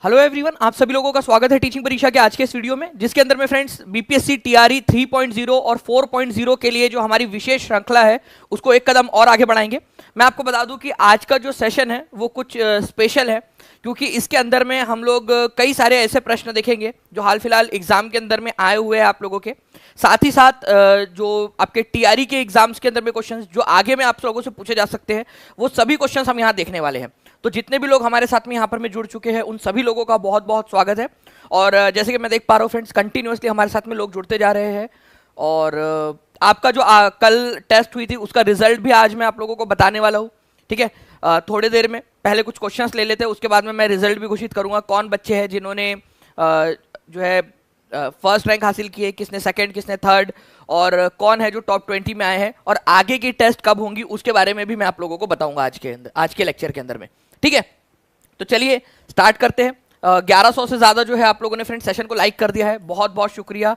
Hello everyone, आप सभी लोगों का स्वागत है टीचिंग परीक्षा के आज के इस वीडियो में, जिसके अंदर में फ्रेंड्स बीपीएससी टीआरई 3.0 और 4.0 के लिए जो हमारी विशेष श्रृंखला है उसको एक कदम और आगे बढ़ाएंगे। मैं आपको बता दूं कि आज का जो सेशन है वो कुछ स्पेशल है, क्योंकि इसके अंदर में हम लोग कई सारे ऐसे प्रश्न देखेंगे जो हाल फिलहाल एग्जाम के अंदर में आए हुए हैं आप लोगों के, साथ ही साथ जो आपके टीआरई के एग्जाम्स के अंदर में क्वेश्चंस जो आगे में आप लोगों से पूछे जा सकते हैं वो सभी क्वेश्चंस हम यहाँ देखने वाले हैं। तो जितने भी लोग हमारे साथ में यहाँ पर में जुड़ चुके हैं उन सभी लोगों का बहुत बहुत स्वागत है। और जैसे कि मैं देख पा रहा हूँ फ्रेंड्स, कंटिन्यूअसली हमारे साथ में लोग जुड़ते जा रहे हैं। और आपका जो कल टेस्ट हुई थी उसका रिजल्ट भी आज मैं आप लोगों को बताने वाला हूँ, ठीक है। थोड़ी देर में पहले कुछ क्वेश्चंस ले लेते हैं, उसके बाद में मैं रिजल्ट भी घोषित करूँगा। कौन बच्चे हैं जिन्होंने जो है फर्स्ट रैंक हासिल किए, किसने सेकंड, किसने थर्ड, और कौन है जो टॉप 20 में आए हैं, और आगे की टेस्ट कब होंगी उसके बारे में भी मैं आप लोगों को बताऊंगा आज के लेक्चर के अंदर में, ठीक है। तो चलिए स्टार्ट करते हैं। 1100 से ज़्यादा जो है आप लोगों ने फ्रेंड सेशन को लाइक कर दिया है, बहुत बहुत शुक्रिया।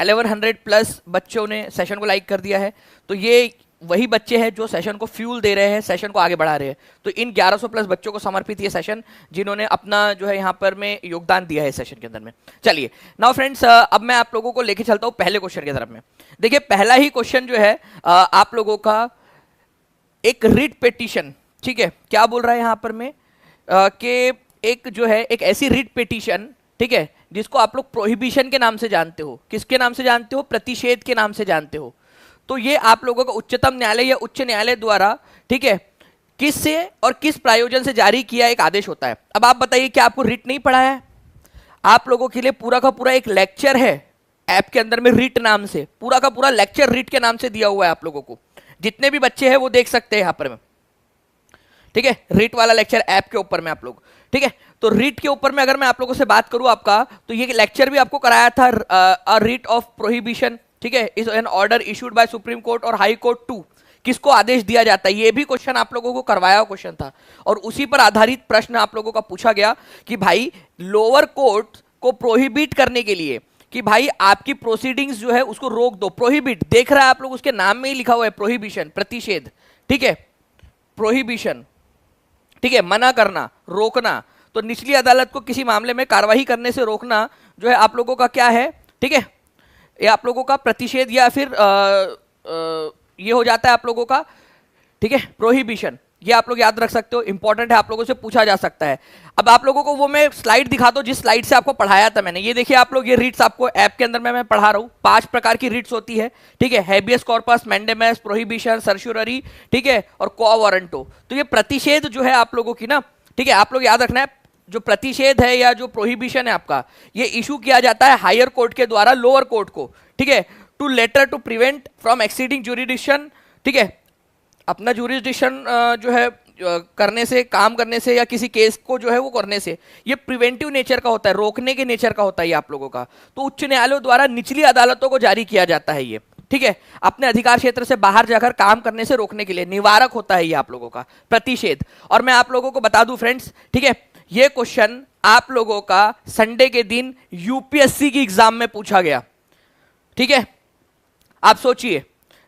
1100 प्लस बच्चों ने सेशन को लाइक कर दिया है, तो ये वही बच्चे हैं जो सेशन को फ्यूल दे रहे हैं, सेशन को आगे बढ़ा रहे हैं। तो इन 1100 प्लस बच्चों को समर्पित ये सेशन, जिन्होंने अपना जो है यहाँ पर में योगदान दिया है सेशन के अंदर में। चलिए नाउ फ्रेंड्स, अब मैं आप लोगों को लेके चलता हूँ पहले क्वेश्चन की तरफ में। देखिए पहला ही क्वेश्चन जो है आप लोगों का एक रिट पिटीशन, ठीक है। क्या बोल रहा है यहाँ पर में कि एक जो है एक ऐसी रिट पिटीशन, ठीक है, जिसको आप लोग प्रोहिबिशन के नाम से जानते हो। किसके नाम से जानते हो? प्रतिषेध के नाम से जानते हो। तो ये आप लोगों का उच्चतम न्यायालय या उच्च न्यायालय द्वारा, ठीक है, किससे और किस प्रायोजन से जारी किया एक आदेश होता है। अब आप बताइए कि आपको रिट नहीं पढ़ा है? आप लोगों के लिए पूरा का पूरा एक लेक्चर है ऐप के अंदर में, रिट नाम से पूरा का पूरा लेक्चर रिट के नाम से दिया हुआ है आप लोगों को। जितने भी बच्चे हैं वो देख सकते हैं यहाँ पर में, ठीक है, रिट वाला लेक्चर ऐप के ऊपर में आप लोग, ठीक है। तो रिट के ऊपर में अगर मैं आप लोगों से बात करूं आपका, तो ये लेक्चर भी आपको कराया था, अ रिट ऑफ प्रोहिबिशन, ठीक है, is an order issued by supreme court और हाई कोर्ट टू। किसको आदेश दिया जाता है, ये भी क्वेश्चन आप लोगों को करवाया क्वेश्चन था, और उसी पर आधारित प्रश्न आप लोगों का पूछा गया कि भाई लोअर कोर्ट को प्रोहिबिट करने के लिए, कि भाई आपकी प्रोसीडिंग्स जो है उसको रोक दो। प्रोहिबिट देख रहा है आप लोग, उसके नाम में ही लिखा हुआ है प्रोहिबिशन, प्रतिषेध, ठीक है, प्रोहिबिशन, ठीक है, मना करना, रोकना। तो निचली अदालत को किसी मामले में कार्रवाई करने से रोकना जो है आप लोगों का क्या है, ठीक है, ये आप लोगों का प्रतिषेध या फिर ये हो जाता है आप लोगों का, ठीक है, प्रोहिबिशन। ये आप लोग याद रख सकते हो, इंपॉर्टेंट है, आप लोगों से पूछा जा सकता है। अब आप लोगों को वो मैं स्लाइड दिखाता हूं जिस स्लाइड से आपको पढ़ाया था मैंने। ये देखिए आप लोग, ये रीट्स आपको ऐप के अंदर में मैं पढ़ा रहा हूं। 5 प्रकार की रीट्स होती है, ठीक है, हैबियस कॉर्पस, मैंडेमस, प्रोहिबिशन, सर्शुररी, ठीक है, और क्वा वारंटो। तो ये प्रतिषेध जो है आप लोगों की ना, ठीक है, आप लोग याद रखना है, जो प्रतिषेध है या जो प्रोहिबिशन है आपका, ये इशू किया जाता है हायर कोर्ट के द्वारा लोअर कोर्ट को, ठीक है, to letter to prevent from exceeding jurisdiction, ठीक है, अपना जुरिडिक्शन जो है करने से, काम करने से, या किसी केस को जो है वो करने से। ये प्रिवेंटिव नेचर का होता है, रोकने के नेचर का होता है ये आप लोगों का। तो उच्च न्यायालयों द्वारा निचली अदालतों को जारी किया जाता है ये, ठीक है, अपने अधिकार क्षेत्र से बाहर जाकर काम करने से रोकने के लिए निवारक होता है ये आप लोगों का प्रतिषेध। और मैं आप लोगों को बता दूं फ्रेंड्स, ठीक है, ये क्वेश्चन आप लोगों का संडे के दिन यूपीएससी की एग्जाम में पूछा गया, ठीक है। आप सोचिए,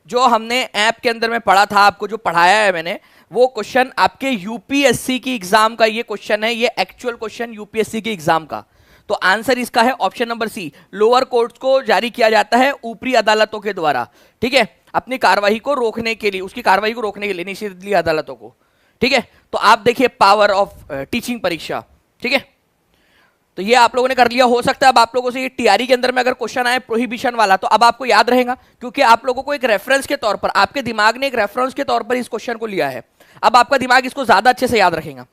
जो हमने ऐप के अंदर में पढ़ा था, आपको जो पढ़ाया है मैंने, वो क्वेश्चन आपके यूपीएससी की एग्जाम का ये क्वेश्चन है, ये एक्चुअल क्वेश्चन यूपीएससी की एग्जाम का। तो आंसर इसका है option number C, lower court को जारी किया जाता है ऊपरी अदालतों के द्वारा, ठीक है, अपनी कार्रवाई को रोकने के लिए, उसकी कार्रवाई को रोकने के लिए निचली अदालतों को, ठीक है। तो आप देखिए पावर ऑफ टीचिंग परीक्षा, ठीक है। तो ये आप लोगों ने कर लिया। हो सकता है अब आप लोगों से ये टीआरई के अंदर में अगर क्वेश्चन आए प्रोहिबिशन वाला, तो अब आपको याद रहेगा, क्योंकि आप लोगों को एक रेफरेंस के तौर पर, आपके दिमाग ने एक रेफरेंस के तौर पर इस क्वेश्चन को लिया है। अब आपका दिमाग इसको ज्यादा अच्छे से याद रखेगा।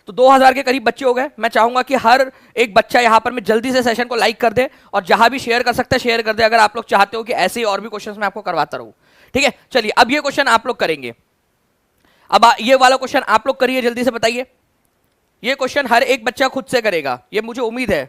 तो 2000 के करीब बच्चे हो गए। मैं चाहूंगा कि हर एक बच्चा यहां पर में जल्दी से सेशन को लाइक कर दे, और जहां भी शेयर कर सकते हैं शेयर कर दे, अगर आप लोग चाहते हो कि ऐसे ही और भी क्वेश्चन मैं आपको करवाता रहूं, ठीक है। चलिए अब ये क्वेश्चन आप लोग करेंगे। अब ये वाला क्वेश्चन आप लोग करिए, जल्दी से बताइए। ये क्वेश्चन हर एक बच्चा खुद से करेगा, ये मुझे उम्मीद है।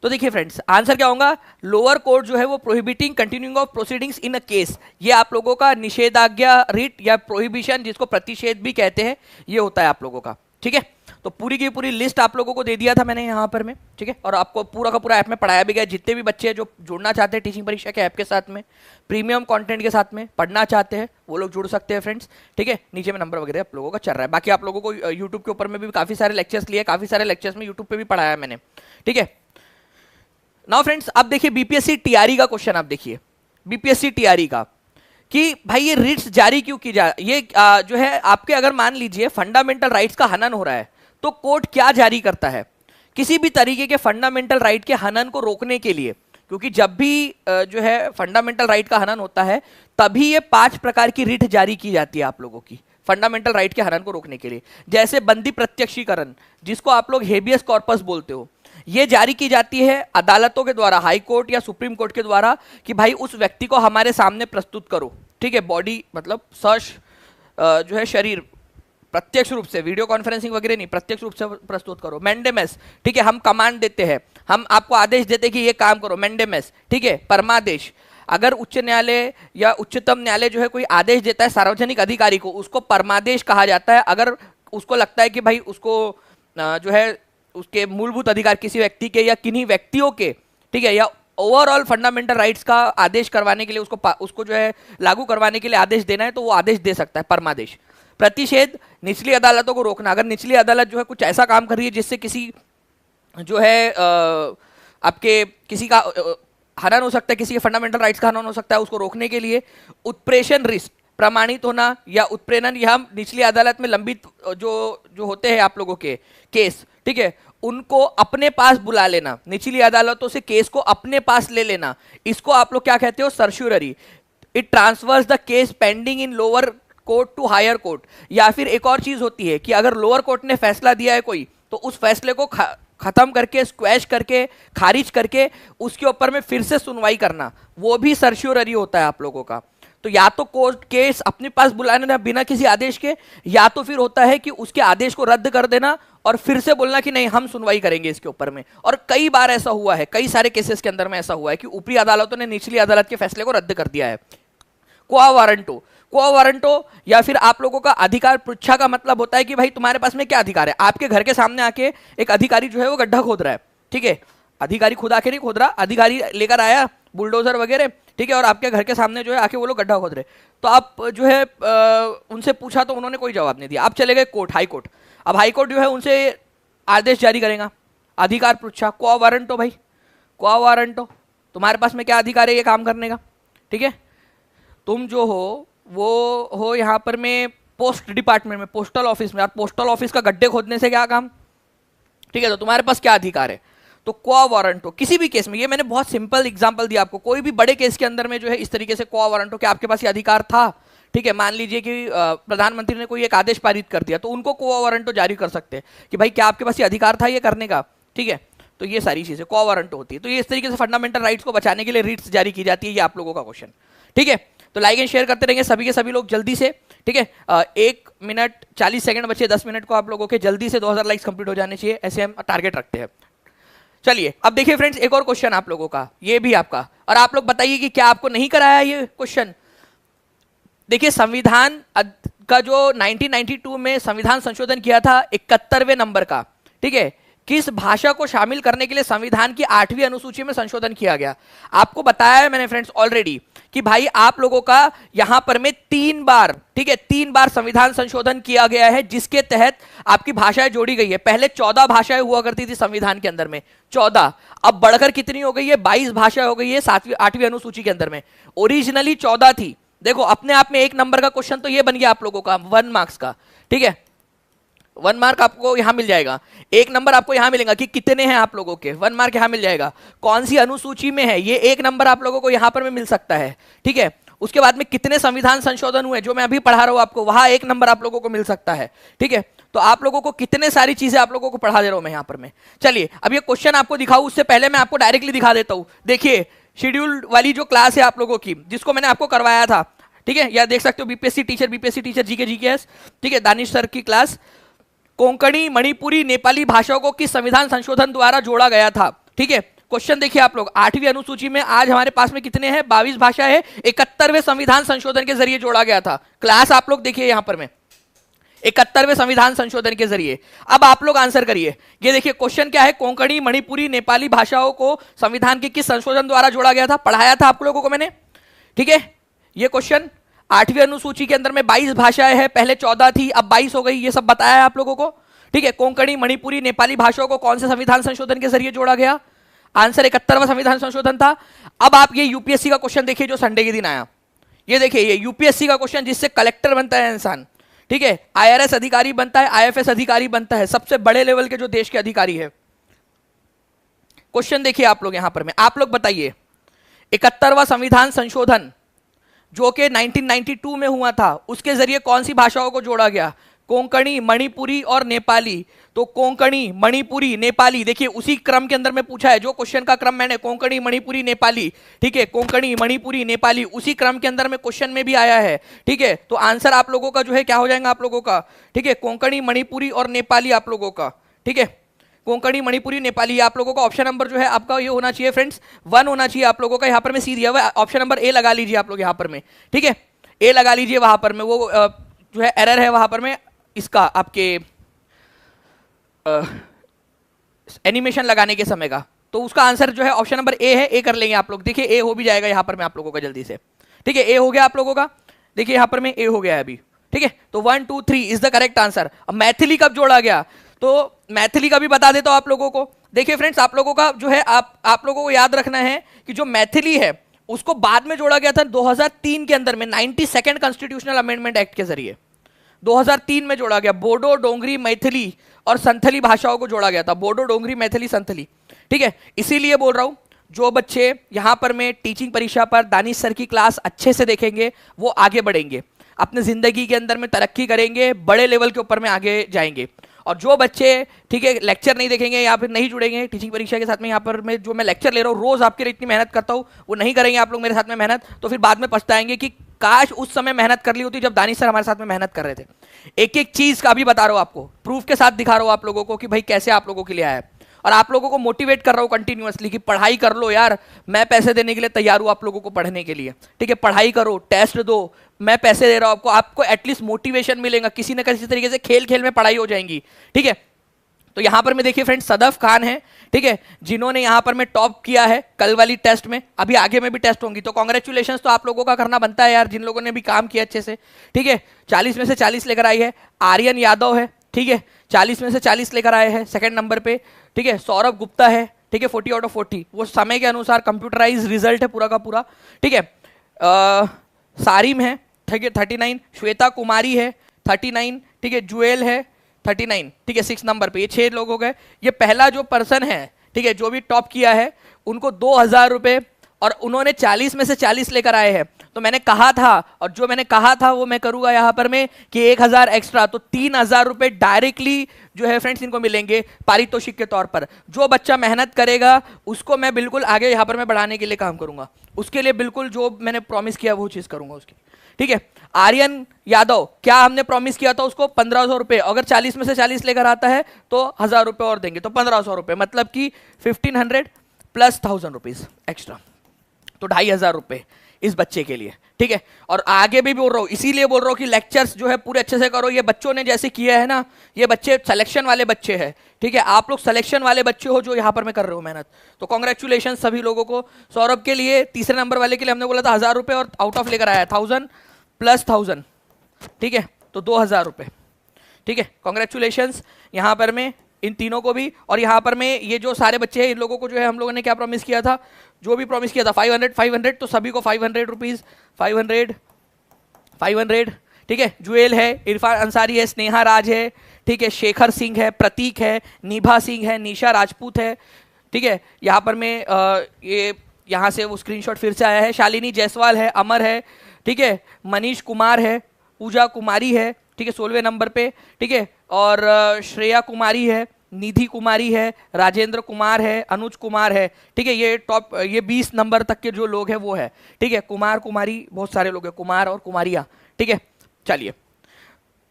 तो देखिए फ्रेंड्स, आंसर क्या होगा, लोअर कोर्ट जो है वो prohibiting continuing of proceedings in a case, ये आप लोगों का निषेधाज्ञा रिट या प्रोहिबिशन, जिसको प्रतिषेध भी कहते हैं, ये होता है आप लोगों का, ठीक है। तो पूरी की पूरी लिस्ट आप लोगों को दे दिया था मैंने यहाँ पर में, ठीक है, और आपको पूरा का पूरा ऐप में पढ़ाया भी गया। जितने भी बच्चे जो जुड़ना चाहते हैं टीचिंग परीक्षा के ऐप के साथ में, प्रीमियम कंटेंट के साथ में पढ़ना चाहते हैं, वो लोग जुड़ सकते हैं फ्रेंड्स, ठीक है। नीचे में नंबर वगैरह आप लोगों का चल रहा है। बाकी आप लोगों को यूट्यूब के ऊपर में भी काफी सारे लेक्चर्स लिए, काफी सारे लेक्चर्स में यूट्यूब पे भी पढ़ाया मैंने, ठीक है। नाउ फ्रेंड्स अब देखिए बीपीएससी टीआरई का क्वेश्चन, आप देखिए बीपीएससी टीआरई का कि भाई ये रिट्स जारी क्यों की जा, ये जो है आपके अगर मान लीजिए फंडामेंटल राइट्स का हनन हो रहा है तो कोर्ट क्या जारी करता है किसी भी तरीके के फंडामेंटल राइट के हनन को रोकने के लिए। क्योंकि जब भी जो है फंडामेंटल राइट का हनन होता है तभी ये 5 प्रकार की रिट जारी की जाती है आप लोगों की फंडामेंटल राइट के हनन को रोकने के लिए। जैसे बंदी प्रत्यक्षीकरण, जिसको आप लोग हेबियस कॉर्पस बोलते हो, ये जारी की जाती है अदालतों के द्वारा, हाई कोर्ट या सुप्रीम कोर्ट के द्वारा, कि भाई उस व्यक्ति को हमारे सामने प्रस्तुत करो, ठीक है। बॉडी मतलब सर्च जो है शरीर, प्रत्यक्ष रूप से, वीडियो कॉन्फ्रेंसिंग वगैरह नहीं, प्रत्यक्ष रूप से प्रस्तुत करो। मैंडेमस, ठीक है, हम कमांड देते हैं, हम आपको आदेश देते हैं कि ये काम करो, मैंडेमस, ठीक है। परमादेश, अगर उच्च न्यायालय या उच्चतम न्यायालय जो है कोई आदेश देता है सार्वजनिक अधिकारी को, उसको परमादेश कहा जाता है। अगर उसको लगता है कि भाई उसको जो है उसके मूलभूत अधिकार किसी व्यक्ति के या किन्हीं व्यक्तियों के, ठीक है, या ओवरऑल फंडामेंटल राइट्स का आदेश करवाने के लिए, उसको जो है लागू करवाने के लिए आदेश देना है, तो वो आदेश दे सकता है, परमादेश। प्रतिषेध, निचली अदालतों को रोकना, अगर निचली अदालत जो है कुछ ऐसा काम कर रही है जिससे किसी जो है आपके किसी का हनन हो सकता है, किसी के फंडामेंटल राइट्स का हनन हो सकता है, उसको रोकने के लिए। उत्प्रेषण रिस्क, प्रमाणित होना या उत्प्रेरण, यह निचली अदालत में लंबित जो होते हैं आप लोगों के केस, ठीक है, उनको अपने पास बुला लेना, निचली अदालतों से केस को अपने पास ले लेना, इसको आप लोग क्या कहते हो, certiorari. It transfers the case pending in lower court to higher court. या फिर एक और चीज होती है कि अगर लोअर कोर्ट ने फैसला दिया है कोई, तो उस फैसले को खत्म करके, स्क्वैश करके, खारिज करके उसके ऊपर में फिर से सुनवाई करना, वो भी सर्श्योररी होता है आप लोगों का। तो या तो कोर्ट केस अपने पास बुलाने देना बिना किसी आदेश के, या तो फिर होता है कि उसके आदेश को रद्द कर देना और फिर से बोलना कि नहीं हम सुनवाई करेंगे इसके ऊपर में। और कई बार ऐसा हुआ है, कई सारे केसेस के अंदर में ऐसा हुआ है कि ऊपरी अदालतों ने निचली अदालत के फैसले को रद्द कर दिया है। क्वा वारंटो, क्वा वारंटो या फिर आप लोगों का अधिकार पृच्छा का मतलब होता है कि भाई तुम्हारे पास में क्या अधिकार है। आपके घर के सामने आके एक अधिकारी जो है वो गड्ढा खोद रहा है, ठीक है, अधिकारी खुद आके नहीं खोद रहा, अधिकारी लेकर आया बुलडोजर वगैरह, ठीक है, और आपके घर के सामने जो है आके वो लोग गड्ढा खोद रहे, तो आप जो है उनसे पूछा तो उन्होंने कोई जवाब नहीं दिया, आप चले गए कोर्ट, हाई कोर्ट। अब हाई कोर्ट जो है उनसे आदेश जारी करेगा, अधिकार पृच्छा, क्वा वारंटो, भाई क्वा वारंटो, तुम्हारे पास में क्या अधिकार है ये काम करने का, ठीक है। तुम जो हो वो हो यहाँ पर में पोस्ट डिपार्टमेंट में, पोस्टल ऑफिस में, और पोस्टल ऑफिस का गड्ढे खोदने से क्या काम, ठीक है, तो तुम्हारे पास क्या अधिकार है। तो क्वा वारंटो किसी भी केस में, ये मैंने बहुत सिंपल एग्जांपल दिया आपको, कोई भी बड़े केस के अंदर में जो है इस तरीके से क्वा वारंटो कि आपके पास ये अधिकार था, ठीक है। मान लीजिए कि प्रधानमंत्री ने कोई एक आदेश पारित कर दिया, तो उनको क्वा वारंटो जारी कर सकते हैं कि भाई क्या आपके पास ये अधिकार था ये करने का, ठीक है। तो ये सारी चीजें क्वा वारंटो होती है। तो ये इस तरीके से फंडामेंटल राइट्स को बचाने के लिए रिट्स जारी की जाती है, ये आप लोगों का क्वेश्चन, ठीक है। तो लाइक एंड शेयर करते रहेंगे सभी के सभी लोग जल्दी से, ठीक है। 1 मिनट 40 सेकंड बचे, 10 मिनट को आप लोगों के जल्दी से 2000 लाइक्स कंप्लीट हो जाने चाहिए, ऐसे हम टारगेट रखते हैं। चलिए अब देखिए फ्रेंड्स, एक और क्वेश्चन आप लोगों का, ये भी आपका, और आप लोग बताइए कि क्या आपको नहीं कराया ये क्वेश्चन। देखिए संविधान का जो 1992 में संविधान संशोधन किया था 71वें नंबर का, ठीक है, किस भाषा को शामिल करने के लिए संविधान की 8वीं अनुसूची में संशोधन किया गया। आपको बताया है मैंने फ्रेंड्स ऑलरेडी कि भाई आप लोगों का यहां पर में 3 बार, ठीक है, 3 बार संविधान संशोधन किया गया है, जिसके तहत आपकी भाषाएं जोड़ी गई है। पहले 14 भाषाएं हुआ करती थी संविधान के अंदर में, 14, अब बढ़कर कितनी हो गई है, 22 भाषाएं हो गई है 8वीं अनुसूची के अंदर में। ओरिजिनली 14 थी। देखो अपने आप में 1 नंबर का क्वेश्चन तो ये बन गया आप लोगों का 1 मार्क्स का, ठीक है, 1 मार्क आपको यहां मिल जाएगा। 1 नंबर आपको यहां मिलेगा कि कितने हैं आप लोगों के, 1 मार्क यहां मिल जाएगा। कौन सी अनुसूची में है ये 1 नंबर आप लोगों को यहां पर में मिल सकता है, ठीक है। उसके बाद में कितने संविधान संशोधन हुए जो मैं अभी पढ़ा रहा हूं आपको, वहां 1 नंबर आप लोगों को मिल सकता है, ठीक है। तो आप लोगों को कितने सारी चीजें आप लोगों को पढ़ा दे रहा हूं मैं यहां पर में। चलिए अब ये क्वेश्चन आपको दिखाऊं उससे पहले मैं आपको डायरेक्टली दिखा देता हूं। देखिए शेड्यूल्ड वाली जो क्लास है आप लोगों की, जिसको मैंने आपको करवाया था, ठीक है, या देख सकते हो बीपीएससी टीचर जीके जीकेएस, ठीक है, दानिश सर की क्लास। कोंकणी, मणिपुरी, नेपाली भाषाओं को किस संविधान संशोधन द्वारा जोड़ा गया था, ठीक है। क्वेश्चन देखिए आप लोग, 8वीं अनुसूची में आज हमारे पास में कितने हैं, 22 भाषा है, 71वें संविधान संशोधन के जरिए जोड़ा गया था। क्लास आप लोग देखिए यहां पर में 71वें संविधान संशोधन के जरिए। अब आप लोग आंसर करिए। ये देखिए क्वेश्चन क्या है, कोंकणी, मणिपुरी, नेपाली भाषाओं को संविधान के किस संशोधन द्वारा जोड़ा गया था? पढ़ाया था आप लोगों को मैंने, ठीक है। ये क्वेश्चन 8वीं अनुसूची के अंदर में 22 भाषाएं हैं, पहले 14 थी, अब 22 हो गई, ये सब बताया है आप लोगों को, ठीक है। कोंकणी, मणिपुरी, नेपाली भाषाओं को कौन से संविधान संशोधन के जरिए जोड़ा गया? आंसर 71वां संविधान संशोधन था। अब आप ये यूपीएससी का क्वेश्चन देखिए जो संडे के दिन आया। ये देखिए, ये यूपीएससी का क्वेश्चन जिससे कलेक्टर बनता है इंसान, ठीक है, आईआरएस अधिकारी बनता है, आईएफएस अधिकारी बनता है, सबसे बड़े लेवल के जो देश के अधिकारी है। क्वेश्चन देखिए आप लोग यहां पर में, आप लोग बताइए 71वां संविधान संशोधन जो कि 1992 में हुआ था, उसके जरिए कौन सी भाषाओं को जोड़ा गया? कोंकणी, मणिपुरी और नेपाली। तो कोंकणी, मणिपुरी, नेपाली, देखिए उसी क्रम के अंदर में पूछा है, जो क्वेश्चन का क्रम मैंने कोंकणी, मणिपुरी, नेपाली, ठीक है, कोंकणी, मणिपुरी, नेपाली, उसी क्रम के अंदर में क्वेश्चन में भी आया है, ठीक है। तो आंसर आप लोगों का जो है क्या हो जाएगा आप लोगों का, ठीक है, कोंकणी, मणिपुरी और नेपाली आप लोगों का, ठीक है, कोंकणी, मणिपुरी, नेपाली। आप लोगों का ऑप्शन नंबर जो है आपका ये होना चाहिए फ्रेंड्स 1 होना चाहिए आप लोगों का। यहाँ पर में सी दिया हुआ है, ऑप्शन नंबर ए लगा लीजिए आप लोग यहाँ पर में, ठीक है, ए लगा लीजिए वहां पर में, वो जो है एरर है वहां पर में इसका आपके एनिमेशन लगाने के समय का। तो उसका आंसर जो है ऑप्शन नंबर ए है, ए कर लेंगे आप लोग। देखिए ए हो भी जाएगा यहाँ पर में आप लोगों का जल्दी से, ठीक है, ए हो गया आप लोगों का, देखिए यहाँ पर में ए हो गया है अभी, ठीक है। तो 1 2 3 इज द करेक्ट आंसर। अब मैथिली कब जोड़ा गया, तो मैथिली का भी बता देता हूं आप लोगों को। देखिए फ्रेंड्स, आप लोगों का जो है आप लोगों को याद रखना है कि जो मैथिली है उसको बाद में जोड़ा गया था 2003 के अंदर में, 92nd कॉन्स्टिट्यूशनल अमेंडमेंट एक्ट के जरिए 2003 में जोड़ा गया। बोडो, डोंगरी, मैथिली और संथली भाषाओं को जोड़ा गया था, बोडो, डोंगरी, मैथिली, संथली, ठीक है। इसीलिए बोल रहा हूं, जो बच्चे यहां पर में टीचिंग परीक्षा पर दानिश सर की क्लास अच्छे से देखेंगे वो आगे बढ़ेंगे, अपने जिंदगी के अंदर में तरक्की करेंगे, बड़े लेवल के ऊपर में आगे जाएंगे। और जो बच्चे, ठीक है, लेक्चर नहीं देखेंगे या फिर नहीं जुड़ेंगे टीचिंग परीक्षा के साथ में, यहाँ पर मैं जो मैं लेक्चर ले रहा हूँ रोज आपके लिए इतनी मेहनत करता हूँ, वो नहीं करेंगे आप लोग मेरे साथ में मेहनत, तो फिर बाद में पछताएंगे कि काश उस समय मेहनत कर ली होती जब दानिश सर हमारे साथ में मेहनत कर रहे थे। एक एक चीज का भी बता रहा हूँ आपको, प्रूफ के साथ दिखा रहा हूँ आप लोगों को कि भाई कैसे आप लोगों के लिए आया है, और आप लोगों को मोटिवेट कर रहा हूँ कंटिन्यूअसली कि पढ़ाई कर लो यार, मैं पैसे देने के लिए तैयार हूँ आप लोगों को पढ़ने के लिए, ठीक है, पढ़ाई करो, टेस्ट दो, मैं पैसे दे रहा हूँ आपको, आपको एटलीस्ट मोटिवेशन मिलेगा, किसी न किसी तरीके से खेल खेल में पढ़ाई हो जाएंगी, ठीक है। तो यहां पर में देखिए फ्रेंड्स सदफ खान है, ठीक है, जिन्होंने यहां पर में टॉप किया है कल वाली टेस्ट में, अभी आगे में भी टेस्ट होंगी, तो कांग्रेचुलेशंस तो आप लोगों का करना बनता है यार, जिन लोगों ने भी काम किया अच्छे से, ठीक है। 40 में से 40 लेकर आई है। आर्यन यादव है, ठीक है, 40 में से 40 लेकर आए हैं सेकंड नंबर पे, ठीक है। सौरभ गुप्ता है, ठीक है, 40 आउट ऑफ 40, वो समय के अनुसार कंप्यूटराइज रिजल्ट है पूरा का पूरा, ठीक है। सारिम है, ठीक है, 39, श्वेता कुमारी है 39, ठीक है, जुएल है 39, ठीक है, 6 नंबर पे, ये 6 लोग हो गए। ये पहला जो पर्सन है, ठीक है, जो भी टॉप किया है, उनको 2000 रुपए, और उन्होंने 40 में से 40 लेकर आए हैं। तो मैंने कहा था, और जो मैंने कहा था वो मैं करूंगा यहाँ पर में कि 1000 एक्स्ट्रा, तो 3000 रुपए डायरेक्टली जो है फ्रेंड्स इनको मिलेंगे पारितोषिक के तौर पर। जो बच्चा मेहनत करेगा उसको मैं बिल्कुल आगे यहाँ पर मैं बढ़ाने के लिए काम करूंगा, उसके लिए बिल्कुल जो मैंने प्रॉमिस किया वो चीज करूंगा उसकी, ठीक है। आर्यन यादव, क्या हमने प्रॉमिस किया था उसको 1500 रुपए, अगर 40 में से 40 लेकर आता है तो 1000 रुपए और देंगे, तो 1500 रुपए, मतलब कि 1500 प्लस 1000 रुपीज एक्स्ट्रा, तो 2500 रुपए इस बच्चे के लिए, ठीक है। और आगे भी बोल रहा हूँ, इसीलिए बोल रहा हूँ कि लेक्चर्स जो है पूरे अच्छे से करो। ये बच्चों ने जैसे किया है ना, ये बच्चे सिलेक्शन वाले बच्चे हैं, ठीक है, आप लोग सिलेक्शन वाले बच्चे हो जो यहाँ पर मैं कर रहे हो मेहनत, तो कांग्रेचुलेशन सभी लोगों को। सौरभ के लिए, तीसरे नंबर वाले के लिए हमने बोला था 1000 रुपए, और आउट ऑफ लेकर आया 1000 प्लस 1000, ठीक है, तो 2000 रुपए, ठीक है। कांग्रेचुलेशन यहाँ पर में इन तीनों को भी। और यहाँ पर में ये जो सारे बच्चे हैं इन लोगों को जो है हम लोगों ने क्या प्रॉमिस किया था, जो भी प्रॉमिस किया था 500, तो सभी को 500 रुपीज, 500, ठीक है। जुएल है, इरफान अंसारी है, स्नेहा राज है, ठीक है, शेखर सिंह है, प्रतीक है, निभा सिंह है, निशा राजपूत है, ठीक है। यहाँ पर में ये यहाँ से वो स्क्रीनशॉट फिर से आया है, शालिनी जायसवाल है, अमर है, ठीक है, मनीष कुमार है, पूजा कुमारी है, ठीक है, 16वें नंबर पे, ठीक है, और श्रेया कुमारी है, निधि कुमारी है, राजेंद्र कुमार है, अनुज कुमार है, ठीक है। ये टॉप, ये 20 नंबर तक के जो लोग हैं वो है, ठीक है। कुमार कुमारी बहुत सारे लोग हैं, कुमार और कुमारियाँ, ठीक है। चलिए,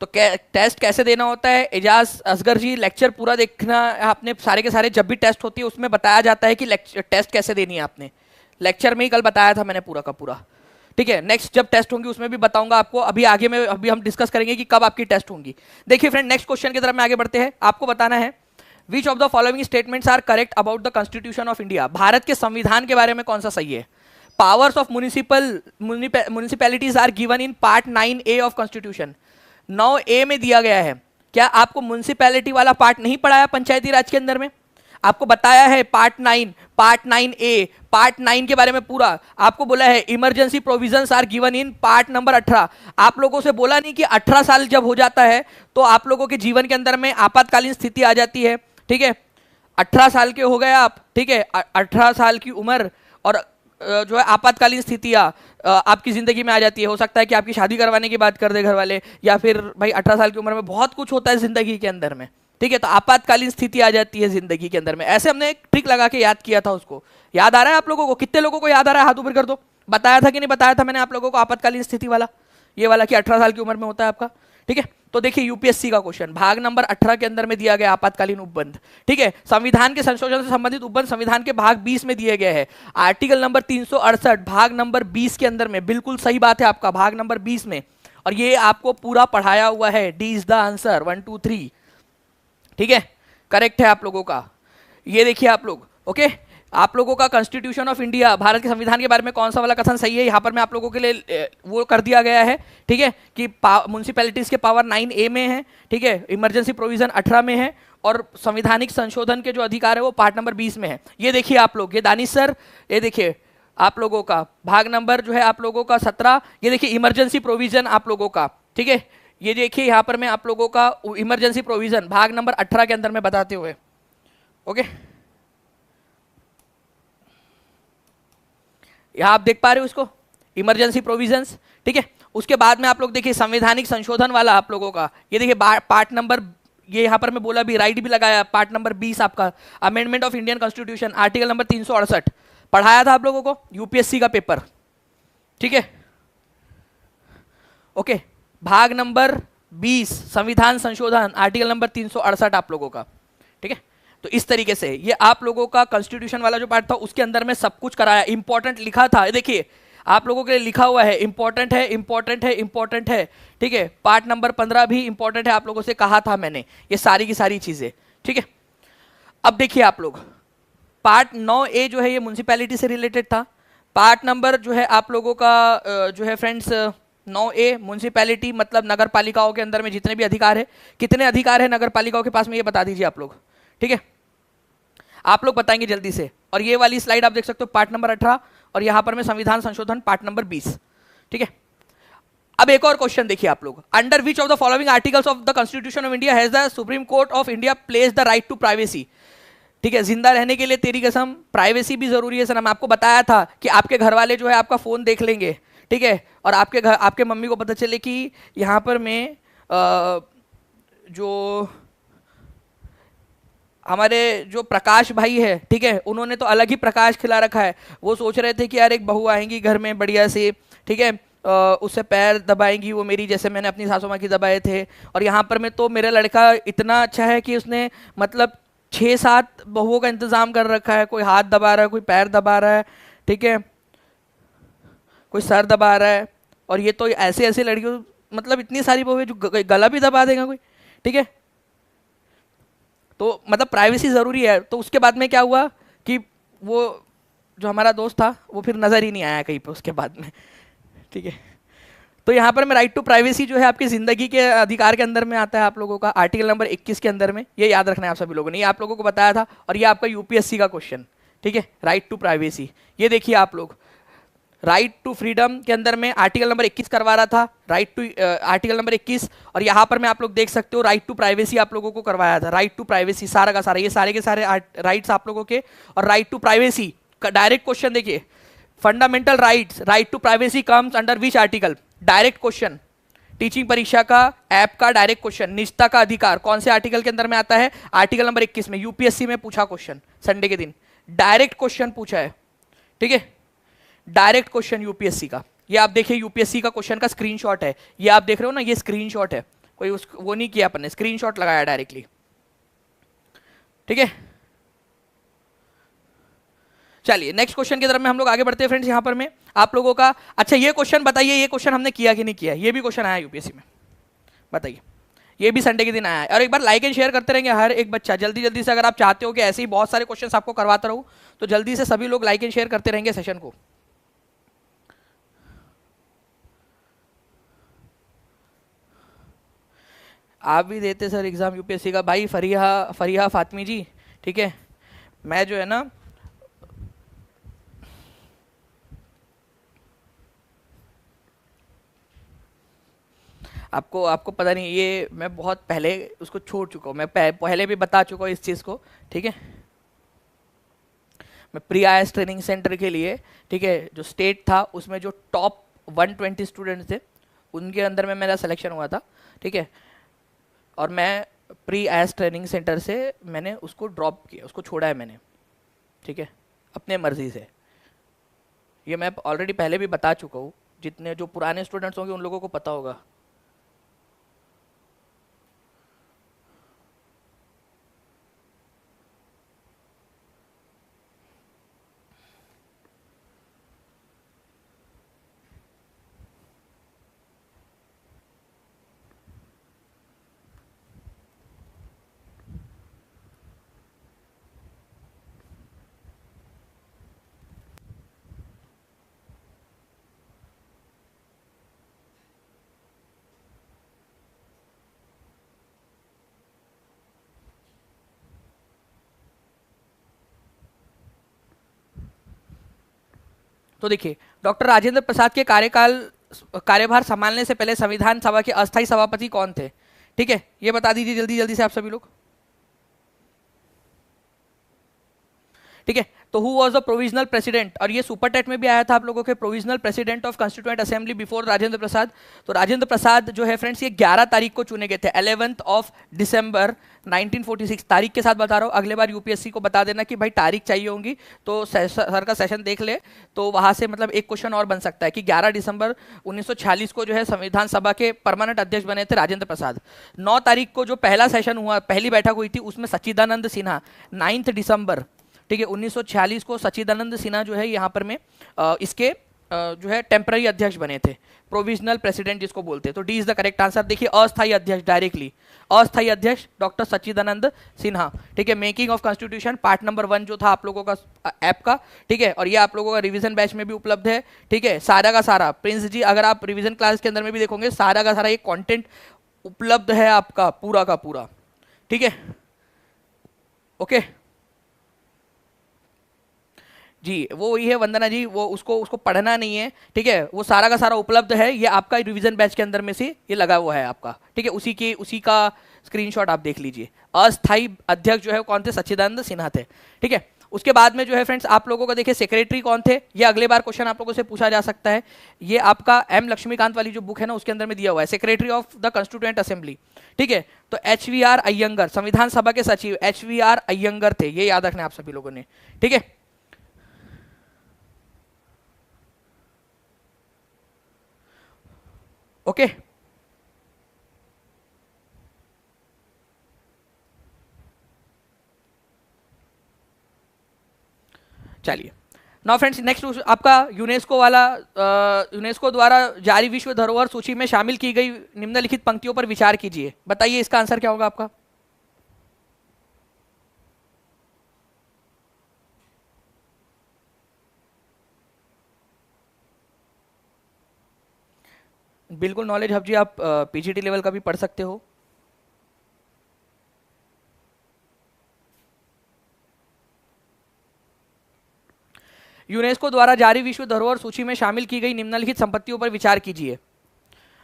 तो टेस्ट कैसे देना होता है, एजाज असगर जी लेक्चर पूरा देखना आपने, सारे के सारे जब भी टेस्ट होती है उसमें बताया जाता है कि टेस्ट कैसे देनी है। आपने लेक्चर में ही कल बताया था मैंने पूरा का पूरा, ठीक है, नेक्स्ट जब टेस्ट होंगी उसमें भी बताऊंगा आपको, अभी हम डिस्कस करेंगे कि कब आपकी टेस्ट होंगी। देखिए फ्रेंड, नेक्स्ट क्वेश्चन की तरफ में आगे बढ़ते हैं। आपको बताना है which of the following statements are correct about the constitution of India. Bharat के संविधान के बारे में कौन सा सही है। Powers of municipalities are given in part 9A of constitution. 9A में दिया गया है। क्या आपको म्युनिसिपैलिटी वाला पार्ट नहीं पढ़ाया पंचायती राज के अंदर में? आपको बताया है पार्ट 9A, पार्ट 9 के बारे में पूरा आपको बोला है। Emergency provisions are given in part number 18। आप लोगों से बोला नहीं कि 18 साल जब हो जाता है तो आप लोगों के जीवन के अंदर में आपातकालीन स्थिति आ जाती है। ठीक है, 18 साल के हो गए आप, ठीक है, 18 साल की उम्र और जो है आपातकालीन स्थितियां आपकी जिंदगी में आ जाती है। हो सकता है कि आपकी शादी करवाने की बात कर दे घर वाले, या फिर भाई 18 साल की उम्र में बहुत कुछ होता है जिंदगी के अंदर में। ठीक है, तो आपातकालीन स्थिति आ जाती है जिंदगी के अंदर में। ऐसे हमने एक ट्रिक लगा के याद किया था उसको। याद आ रहा है आप लोगों को? कितने लोगों को याद आ रहा है? हाथ ऊपर कर दो। बताया था कि नहीं बताया था मैंने आप लोगों को आपातकालीन स्थिति वाला, ये वाला कि 18 साल की उम्र में होता है आपका। ठीक है, तो देखिए यूपीएससी का क्वेश्चन भाग नंबर 18 के अंदर में दिया गया आपातकालीन उपबंध। ठीक है, संविधान के संशोधन से संबंधित उपबंध संविधान के भाग 20 में दिए गए हैं। आर्टिकल नंबर 368 भाग नंबर 20 के अंदर में, बिल्कुल सही बात है आपका, भाग नंबर 20 में। और ये आपको पूरा पढ़ाया हुआ है। D is the answer, 1 2 3। ठीक है, करेक्ट है आप लोगों का। ये देखिए आप लोग, ओके, आप लोगों का कॉन्स्टिट्यूशन ऑफ इंडिया, भारत के संविधान के बारे में कौन सा वाला कथन सही है, यहाँ पर मैं आप लोगों के लिए वो कर दिया गया है। ठीक है, कि म्युनिसिपैलिटीज के पावर 9A में है। ठीक है, इमरजेंसी प्रोविजन 18 में है, और संवैधानिक संशोधन के जो अधिकार है वो पार्ट नंबर 20 में है। ये देखिए आप लोग, ये दानिश सर, ये देखिए आप लोगों का भाग नंबर जो है आप लोगों का 17। ये देखिए इमरजेंसी प्रोविजन आप लोगों का। ठीक है, ये देखिए यहाँ पर मैं आप लोगों का इमरजेंसी प्रोविजन भाग नंबर 18 के अंदर में बताते हुए, ओके, यहां आप देख पा रहे हो उसको, इमरजेंसी प्रोविजंस। ठीक है, उसके बाद में आप लोग देखिए संवैधानिक संशोधन वाला आप लोगों का, ये देखिए पार्ट नंबर, ये यहां पर मैं बोला भी, राइट भी लगाया, पार्ट नंबर 20 आपका amendment of Indian constitution, article number 368 पढ़ाया था आप लोगों को, यूपीएससी का पेपर। ठीक है, ओके, भाग नंबर 20 संविधान संशोधन, आर्टिकल नंबर 368 आप लोगों का। ठीक है, तो इस तरीके से ये आप लोगों का कॉन्स्टिट्यूशन वाला जो पार्ट था उसके अंदर में सब कुछ कराया, इंपॉर्टेंट लिखा था। देखिए आप लोगों के लिए लिखा हुआ है, इंपॉर्टेंट है, इंपॉर्टेंट है, इंपॉर्टेंट है। ठीक है, पार्ट नंबर 15 भी इंपॉर्टेंट है, आप लोगों से कहा था मैंने, ये सारी की सारी चीजें। ठीक है, अब देखिए आप लोग, पार्ट 9A जो है ये म्युनिसिपैलिटी से रिलेटेड था। पार्ट नंबर जो है आप लोगों का जो है फ्रेंड्स 9A म्युनिसिपैलिटी मतलब नगर पालिकाओं के अंदर में जितने भी अधिकार है, कितने अधिकार है नगर पालिकाओं के पास में, ये बता दीजिए आप लोग। ठीक है, आप लोग बताएंगे जल्दी से। और ये वाली स्लाइड आप देख सकते हो, पार्ट नंबर 18, और यहां पर में संविधान संशोधन पार्ट नंबर 20। ठीक है, अब एक और क्वेश्चन देखिए आप लोग, under which of the following articles of the constitution of India has the Supreme Court of India place the right to privacy. ठीक है, जिंदा रहने के लिए तेरी कसम प्राइवेसी भी जरूरी है सनम। आपको बताया था कि आपके घर वाले जो है आपका फोन देख लेंगे। ठीक है, और आपके मम्मी को पता चले कि यहाँ पर मैं जो हमारे जो प्रकाश भाई है, ठीक है, उन्होंने तो अलग ही प्रकाश खिला रखा है। वो सोच रहे थे कि यार एक बहू आएंगी घर में बढ़िया से, ठीक है, उससे पैर दबाएंगी वो मेरी, जैसे मैंने अपनी सासू माँ की दबाए थे। और यहाँ पर मैं तो मेरा लड़का इतना अच्छा है कि उसने मतलब 6-7 बहुओं का इंतजाम कर रखा है। कोई हाथ दबा रहा है, कोई पैर दबा रहा है, ठीक है, कोई सर दबा रहा है। और ये तो ऐसे ऐसे लड़कियों, मतलब इतनी सारी बहुएं जो गला भी दबा देगा कोई। ठीक है, तो मतलब प्राइवेसी ज़रूरी है। तो उसके बाद में क्या हुआ कि वो जो हमारा दोस्त था वो फिर नज़र ही नहीं आया कहीं पे उसके बाद में। ठीक है, तो यहाँ पर मैं राइट टू प्राइवेसी जो है आपकी ज़िंदगी के अधिकार के अंदर में आता है आप लोगों का, आर्टिकल नंबर 21 के अंदर में। ये याद रखना है आप सभी लोगों ने, ये आप लोगों को बताया था। और ये आपका यूपीएससी का क्वेश्चन। ठीक है, राइट टू प्राइवेसी, ये देखिए आप लोग, राइट टू फ्रीडम के अंदर में आर्टिकल नंबर 21 करवा रहा था, राइट टू आर्टिकल नंबर 21। और यहाँ पर मैं आप लोग देख सकते हो राइट टू प्राइवेसी आप लोगों को करवाया था। राइट टू प्राइवेसी सारा का सारा, ये सारे के सारे राइट्स आप लोगों के। और राइट टू प्राइवेसी का डायरेक्ट क्वेश्चन देखिए, fundamental rights, right to privacy comes under which article. Direct question, teaching परीक्षा का ऐप का डायरेक्ट क्वेश्चन, निजता का अधिकार कौन से आर्टिकल के अंदर में आता है, आर्टिकल नंबर 21 में। यूपीएससी में पूछा क्वेश्चन, संडे के दिन डायरेक्ट क्वेश्चन पूछा है। ठीक है, डायरेक्ट क्वेश्चन यूपीएससी का। ये आप देखिए यूपीएससी का क्वेश्चन का स्क्रीनशॉट है, ये आप देख रहे हो ना, ये स्क्रीनशॉट है, कोई वो नहीं किया अपन ने, स्क्रीनशॉट लगाया डायरेक्टली। ठीक है, चलिए नेक्स्ट क्वेश्चन की तरफ में हम लोग आगे बढ़ते हैं फ्रेंड्स। यहाँ पर में आप लोगों का, अच्छा ये क्वेश्चन बताइए, ये क्वेश्चन हमने किया कि नहीं किया, ये भी क्वेश्चन आया यूपीएससी में, बताइए। ये भी संडे के दिन आया है। और एक बार लाइक एंड शेयर करते रहेंगे हर एक बच्चा, जल्दी जल्दी से। अगर आप चाहते हो कि ऐसे ही बहुत सारे क्वेश्चन आपको करवाता रहूँ तो जल्दी से सभी लोग लाइक एंड शेयर करते रहेंगे सेशन को। आप भी देते सर एग्जाम यूपीएससी का? भाई फरीहा फातमी जी, ठीक है, मैं जो है ना आपको पता नहीं, ये मैं बहुत पहले उसको छोड़ चुका हूँ, मैं पहले भी बता चुका हूँ इस चीज़ को, ठीक है। मैं प्री आईएएस ट्रेनिंग सेंटर के लिए, ठीक है, जो स्टेट था उसमें जो टॉप 120 स्टूडेंट्स थे उनके अंदर में मेरा सिलेक्शन हुआ था, ठीक है। और मैं प्री आईएएस ट्रेनिंग सेंटर से मैंने उसको ड्रॉप किया, उसको छोड़ा है मैंने, ठीक है, अपने मर्जी से। ये मैं ऑलरेडी पहले भी बता चुका हूँ, जितने जो पुराने स्टूडेंट्स होंगे उन लोगों को पता होगा। तो देखिए, डॉक्टर राजेंद्र प्रसाद के कार्यभार संभालने से पहले संविधान सभा के अस्थायी सभापति कौन थे? ठीक है, ये बता दीजिए जल्दी जल्दी से आप सभी लोग। ठीक है, तो who was the provisional president? और ये सुपर टेट में भी आया था आप लोगों के, provisional president of constituent assembly before Rajendra Prasad. तो राजेंद्र प्रसाद जो है फ्रेंड्स, ये 11 तारीख को चुने गए थे, 11th ऑफ दिसंबर 1946। तारीख के साथ बता रहा हूँ, अगले बार यूपीएससी को बता देना कि भाई तारीख चाहिए होंगी, तो सर का सेशन देख ले, तो वहां से मतलब एक क्वेश्चन और बन सकता है कि 11 दिसंबर 1946 को जो है संविधान सभा के परमानेंट अध्यक्ष बने थे राजेंद्र प्रसाद। 9 तारीख को जो पहला सेशन हुआ, पहली बैठक हुई थी, उसमें सच्चिदानंद सिन्हा, 9 दिसंबर, ठीक है, 1946 को सच्चिदानंद सिन्हा जो है यहाँ पर में इसके जो है टेम्पररी अध्यक्ष बने थे, प्रोविजनल प्रेसिडेंट जिसको बोलते हैं। तो D is the correct answer. देखिए, अस्थायी अध्यक्ष, डायरेक्टली अस्थायी अध्यक्ष डॉक्टर सच्चिदानंद सिन्हा, ठीक है। Making of constitution part number 1 जो था आप लोगों का ऐप का, ठीक है, और ये आप लोगों का रिवीजन बैच में भी उपलब्ध है, ठीक है। सारा का सारा प्रिंस जी, अगर आप रिवीजन क्लास के अंदर में भी देखोगे, सारा का सारा एक कंटेंट उपलब्ध है आपका पूरा का पूरा, ठीक है, ओके जी। वो वही है वंदना जी, वो उसको पढ़ना नहीं है, ठीक है, वो सारा का सारा उपलब्ध है, ये आपका रिवीजन बैच के अंदर में से ये लगा हुआ है आपका, ठीक है। उसी का स्क्रीनशॉट आप देख लीजिए। अस्थाई अध्यक्ष जो है कौन थे? सच्चिदानंद सिन्हा थे, ठीक है। उसके बाद में जो है फ्रेंड्स आप लोगों का देखिए सेक्रेटरी कौन थे, ये अगले बार क्वेश्चन आप लोगों से पूछा जा सकता है। ये आपका एम लक्ष्मीकांत वाली जो बुक है ना, उसके अंदर में दिया हुआ है, secretary of the constituent assembly, ठीक है। तो HVR अय्यंगर, संविधान सभा के सचिव HVR अय्यंगर थे, ये याद रखना आप सभी लोगों ने, ठीक है। ओके चलिए, नाउ फ्रेंड्स नेक्स्ट आपका यूनेस्को वाला, यूनेस्को द्वारा जारी विश्व धरोहर सूची में शामिल की गई निम्नलिखित पंक्तियों पर विचार कीजिए। बताइए इसका आंसर क्या होगा आपका? बिल्कुल नॉलेज हब जी, आप पीजीटी लेवल का भी पढ़ सकते हो। यूनेस्को द्वारा जारी विश्व धरोहर सूची में शामिल की गई निम्नलिखित संपत्तियों पर विचार कीजिए।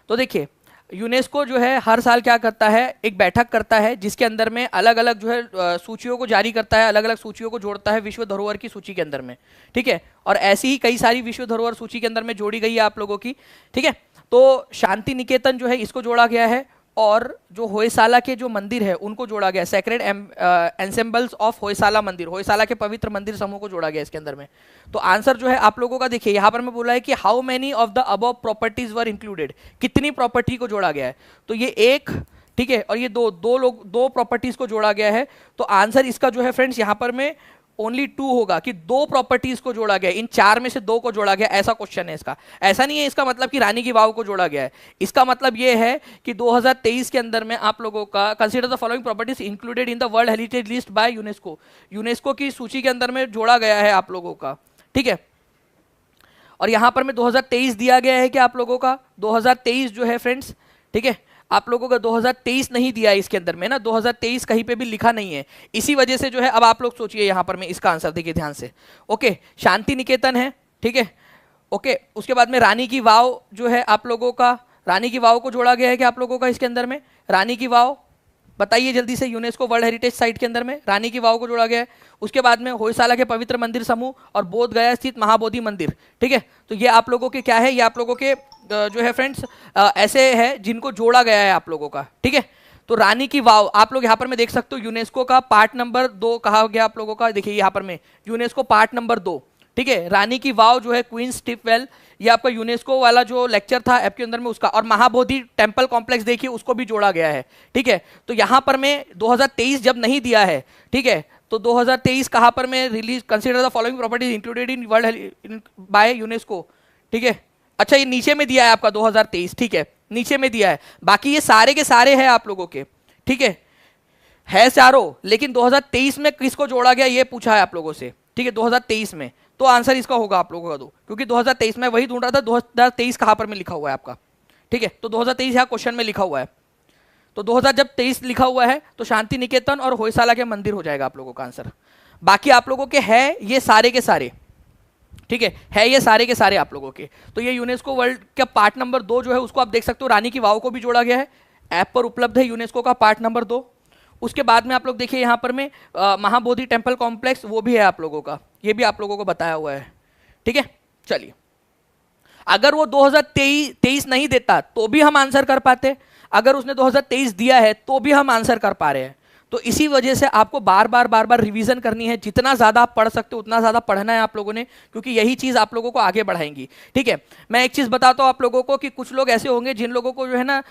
तो देखिए, यूनेस्को जो है हर साल क्या करता है, एक बैठक करता है जिसके अंदर में अलग अलग जो है सूचियों को जारी करता है, अलग अलग सूचियों को जोड़ता है विश्व धरोहर की सूची के अंदर में, ठीक है। और ऐसी ही कई सारी विश्व धरोहर सूची के अंदर में जोड़ी गई है आप लोगों की, ठीक है। तो शांति निकेतन जो है इसको जोड़ा गया है, और जो होयसाला के जो मंदिर है उनको जोड़ा गया, सेक्रेड एंसेम्बल्स ऑफ होयसाला मंदिर, होयसाला के पवित्र मंदिर समूह को जोड़ा गया इसके अंदर में। तो आंसर जो है आप लोगों का देखिए, यहाँ पर मैं बोला है कि how many of the above properties were included, कितनी प्रॉपर्टी को जोड़ा गया है। तो ये एक, ठीक है, और ये दो प्रॉपर्टीज को जोड़ा गया है। तो आंसर इसका जो है फ्रेंड्स यहाँ पर में ओनली 2 होगा कि 2 प्रॉपर्टीज को जोड़ा गया, इन 4 में से 2 को जोड़ा गया, ऐसा क्वेश्चन है इसका। ऐसा नहीं है इसका मतलब कि रानी की वाव को जोड़ा गया है, इसका मतलब ये है कि 2023 के अंदर में आप लोगों का consider the following properties included in the world heritage list by UNESCO, UNESCO की सूची के अंदर में जोड़ा गया है आप लोगों का, ठीक है। और यहां पर में 2023 दिया गया है कि आप लोगों का 2023 जो है फ्रेंड्स, ठीक है, आप लोगों का 2023 नहीं दिया है इसके अंदर में ना, 2023 कहीं पे भी लिखा नहीं है, इसी वजह से जो है अब आप लोग सोचिए यहां पर में इसका आंसर देखिए ध्यान से। ओके, शांति निकेतन है, ठीक है। ओके, उसके बाद में रानी की वाव जो है आप लोगों का, रानी की वाव को जोड़ा गया है कि आप लोगों का इसके अंदर में, रानी की वाव बताइए जल्दी से, यूनेस्को वर्ल्ड हेरिटेज साइट के अंदर में रानी की वाव को जोड़ा गया है। उसके बाद में होयसाला के पवित्र मंदिर समूह और बोध गया स्थित महाबोधि मंदिर, ठीक है। तो ये आप लोगों के क्या है, ये आप लोगों के जो है फ्रेंड्स ऐसे है जिनको जोड़ा गया है आप लोगों का, ठीक है। तो रानी की वाव आप लोग यहाँ पर में देख सकते हो, यूनेस्को का पार्ट नंबर 2 कहा गया आप लोगों का, देखिए यहाँ पर में यूनेस्को पार्ट नंबर 2, ठीक है। रानी की वाव जो है क्वीन स्टिपवेल, ये आपका यूनेस्को वाला जो लेक्चर था ऐप के अंदर में उसका, और महाबोधि टेम्पल कॉम्प्लेक्स देखिए उसको भी जोड़ा गया है, ठीक है। तो यहाँ पर में 2023 जब नहीं दिया है, ठीक है, तो 2023 कहाँ पर में release consider the following properties included in world by UNESCO, ठीक है। अच्छा ये नीचे में दिया है आपका 2023, ठीक है, नीचे में दिया है, बाकी ये सारे के सारे हैं आप लोगों के, ठीक है चारों, लेकिन 2023 में किसको जोड़ा गया ये पूछा है आप लोगों से, ठीक है, 2023 में, तो आंसर इसका होगा आप लोगों का 2, क्योंकि 2023 में वही ढूंढ रहा था, 2023 कहां पर में लिखा हुआ है आपका, ठीक है। तो 2023 यहाँ क्वेश्चन में लिखा हुआ है, तो 2023 लिखा हुआ है तो शांति निकेतन और होयसाला के मंदिर हो जाएगा आप लोगों का आंसर। बाकी आप लोगों के है ये सारे के सारे, ठीक है ये सारे के सारे आप लोगों के। तो ये यूनेस्को वर्ल्ड का पार्ट नंबर 2 जो है उसको आप देख सकते हो, रानी की वाव को भी जोड़ा गया है, ऐप पर उपलब्ध है यूनेस्को का पार्ट नंबर 2। उसके बाद में आप लोग देखिए यहाँ पर में महाबोधि टेम्पल कॉम्प्लेक्स वो भी है आप लोगों का, ये भी आप लोगों को बताया हुआ है, ठीक है। चलिए, अगर वो 2023 नहीं देता तो भी हम आंसर कर पाते, अगर उसने 2023 दिया है तो भी हम आंसर कर पा रहे हैं। तो इसी वजह से आपको बार बार रिवीजन करनी है, जितना ज्यादा आप पढ़ सकते हो उतना ज्यादा पढ़ना है आप लोगों ने, क्योंकि यही चीज आप लोगों को आगे बढ़ाएंगी, ठीक है। मैं एक चीज बताता हूं आप लोगों को कि कुछ लोग ऐसे होंगे जिन लोगों को जो है ना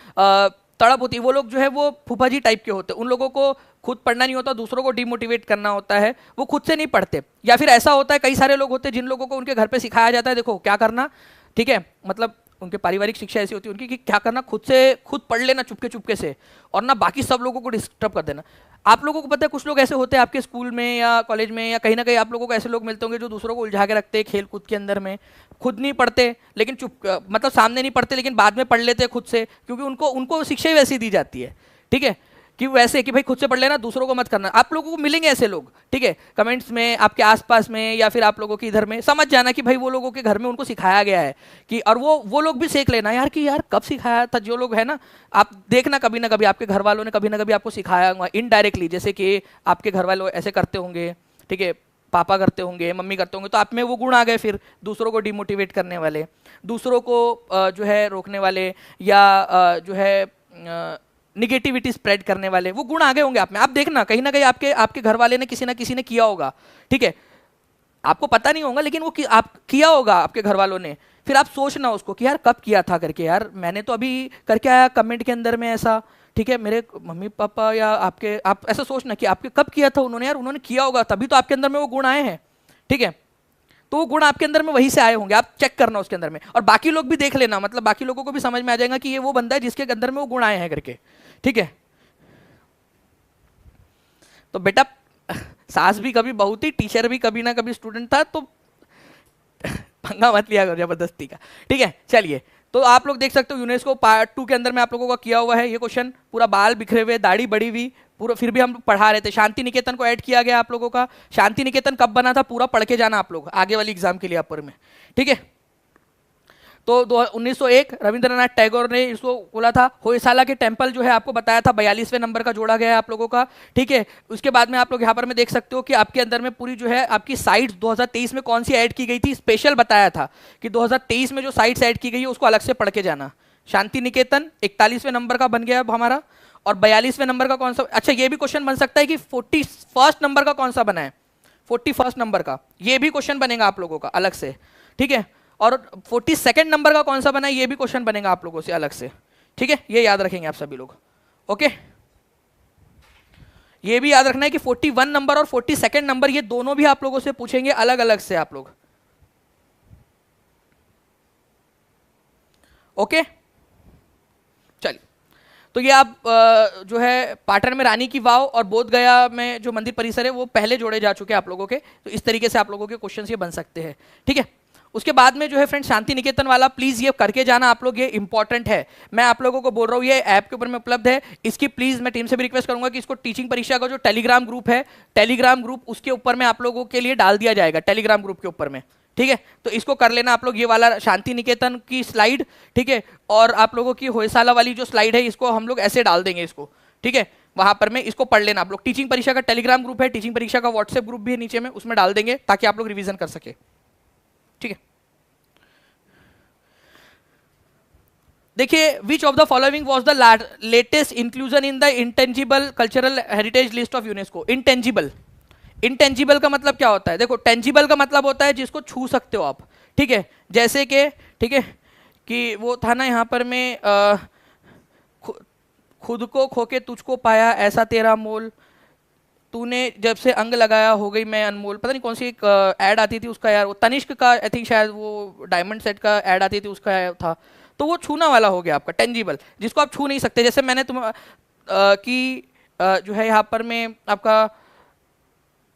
तड़प होती है, वो लोग जो है वो फूफा जी टाइप के होते हैं, उन लोगों को खुद पढ़ना नहीं होता, दूसरों को डिमोटिवेट करना होता है, वो खुद से नहीं पढ़ते। या फिर ऐसा होता है कई सारे लोग होते हैं जिन लोगों को उनके घर पे सिखाया जाता है देखो क्या करना, ठीक है, मतलब उनके पारिवारिक शिक्षा ऐसी होती है उनकी कि क्या करना, खुद पढ़ लेना चुपके चुपके से, और ना बाकी सब लोगों को डिस्टर्ब कर देना। आप लोगों को पता है कुछ लोग ऐसे होते हैं आपके स्कूल में या कॉलेज में या कहीं ना कहीं आप लोगों को ऐसे लोग मिलते होंगे जो दूसरों को उलझा के रखते हैं खेल कूद के अंदर में, खुद नहीं पढ़ते लेकिन मतलब सामने नहीं पढ़ते लेकिन बाद में पढ़ लेते हैं खुद से, क्योंकि उनको शिक्षा ही वैसी दी जाती है, ठीक है, कि वैसे कि भाई खुद से पढ़ लेना दूसरों को मत करना। आप लोगों को मिलेंगे ऐसे लोग, ठीक है, कमेंट्स में आपके आसपास में या फिर आप लोगों के इधर में, समझ जाना कि भाई वो लोगों के घर में उनको सिखाया गया है कि, और वो लोग भी सीख लेना यार कि यार कब सिखाया था, जो लोग है ना आप देखना कभी ना कभी आपके घर वालों ने कभी ना कभी आपको सिखाया होगा इनडायरेक्टली, जैसे कि आपके घर वाले ऐसे करते होंगे, ठीक है, पापा करते होंगे, मम्मी करते होंगे, तो आप में वो गुण आ गए, फिर दूसरों को डिमोटिवेट करने वाले, दूसरों को जो है रोकने वाले, या जो है निगेटिविटी स्प्रेड करने वाले, वो गुण आ गए होंगे आप में। आप देखना कहीं ना कहीं आपके घर वाले ने किसी ना किसी ने किया होगा, ठीक है, आपको पता नहीं होगा लेकिन वो आप किया होगा आपके घर वालों ने, फिर आप सोचना उसको कि यार कब किया था करके, यार मैंने तो अभी करके आया कमेंट के अंदर में ऐसा, ठीक है, मेरे मम्मी पापा या आप ऐसा सोचना कि आपके कब किया था उन्होंने, यार उन्होंने किया होगा तभी तो आपके अंदर में वो गुण आए हैं, ठीक है। तो वो गुण आपके अंदर में वहीं से आए होंगे, आप चेक करना उसके अंदर में, और बाकी लोग भी देख लेना, मतलब बाकी लोगों को भी समझ में आ जाएगा कि ये वो बंदा है जिसके अंदर में वो गुण आए हैं करके, ठीक है। तो बेटा सास भी कभी बहू थी, टीचर भी कभी ना कभी स्टूडेंट था, तो पंगा मत लिया करो जबरदस्ती का, ठीक है। चलिए, तो आप लोग देख सकते हो यूनेस्को पार्ट 2 के अंदर में आप लोगों का किया हुआ है ये क्वेश्चन, पूरा बाल बिखरे हुए, दाढ़ी बड़ी हुई, पूरा, फिर भी हम पढ़ा रहे थे। शांति निकेतन को ऐड किया गया आप लोगों का, शांति निकेतन कब बना था पूरा पढ़ के जाना आप लोग आगे वाली एग्जाम के लिए अपर में, ठीक है। तो 1901 रविंद्रनाथ टैगोर ने इसको बोला था। होयसाला के टेम्पल जो है आपको बताया था 42वें नंबर का जोड़ा गया है आप लोगों का, ठीक है। उसके बाद में आप लोग यहाँ पर में देख सकते हो कि आपके अंदर में पूरी जो है आपकी साइट्स 2023 में कौन सी ऐड की गई थी, स्पेशल बताया था कि 2023 में जो साइट्स ऐड की गई है उसको अलग से पढ़ के जाना। शांति निकेतन 41वें नंबर का बन गया अब हमारा, और 42वें नंबर का कौन सा, अच्छा ये भी क्वेश्चन बन सकता है कि 41st नंबर का कौन सा बना है, 41st नंबर का, ये भी क्वेश्चन बनेगा आप लोगों का अलग से, ठीक है। और 42nd नंबर का कौन सा बना है ये भी क्वेश्चन बनेगा आप लोगों से अलग से, ठीक है, ये याद रखेंगे आप सभी लोग, ओके। ये भी याद रखना है कि 41 नंबर और 42 नंबर ये दोनों भी आप लोगों से पूछेंगे अलग अलग से आप लोग। ओके चलिए, तो ये आप जो है पाटन में रानी की वाव और बोध गया में जो मंदिर परिसर है वो पहले जोड़े जा चुके हैं आप लोगों के, तो इस तरीके से आप लोगों के क्वेश्चन ये बन सकते हैं। ठीक है, उसके बाद में जो है फ्रेंड्स शांति निकेतन वाला प्लीज ये करके जाना आप लोग, ये इंपॉर्टेंट है। मैं आप लोगों को बोल रहा हूँ, ये ऐप के ऊपर में उपलब्ध है, इसकी प्लीज मैं टीम से भी रिक्वेस्ट करूंगा कि इसको टीचिंग परीक्षा का जो टेलीग्राम ग्रुप है, टेलीग्राम ग्रुप उसके ऊपर में आप लोगों के लिए डाल दिया जाएगा, टेलीग्राम ग्रुप के ऊपर में। ठीक है, तो इसको कर लेना आप लोग, ये वाला शांति निकेतन की स्लाइड। ठीक है, और आप लोगों की होयसाला वाली जो स्लाइड है इसको हम लोग ऐसे डाल देंगे इसको। ठीक है, वहां पर में इसको पढ़ लेना आप लोग। टीचिंग परीक्षा का टेलीग्राम ग्रुप है, टीचिंग परीक्षा का व्हाट्सएप ग्रुप भी है नीचे में, उसमें डाल देंगे ताकि आप लोग रिवीजन कर सके। ठीक है, देखिए, विच of the following was the latest inclusion in the intangible cultural heritage list of UNESCO. Intangible, intangible का मतलब क्या होता है? देखो, टेंजिबल का मतलब होता है जिसको छू सकते हो आप। ठीक है, जैसे कि ठीक है कि वो था ना यहाँ पर में खुद को खोके तुझको पाया ऐसा तेरा मोल, तूने जब से अंग लगाया हो गई मैं अनमोल। पता नहीं कौन सी एक ऐड आती थी उसका यार, वो तनिष्क का आई थिंक, शायद वो डायमंड सेट का ऐड आती थी उसका था। तो वो छूना वाला हो गया आपका टेंजिबल, जिसको आप छू नहीं सकते। जैसे मैंने तुम जो है यहाँ पर में आपका,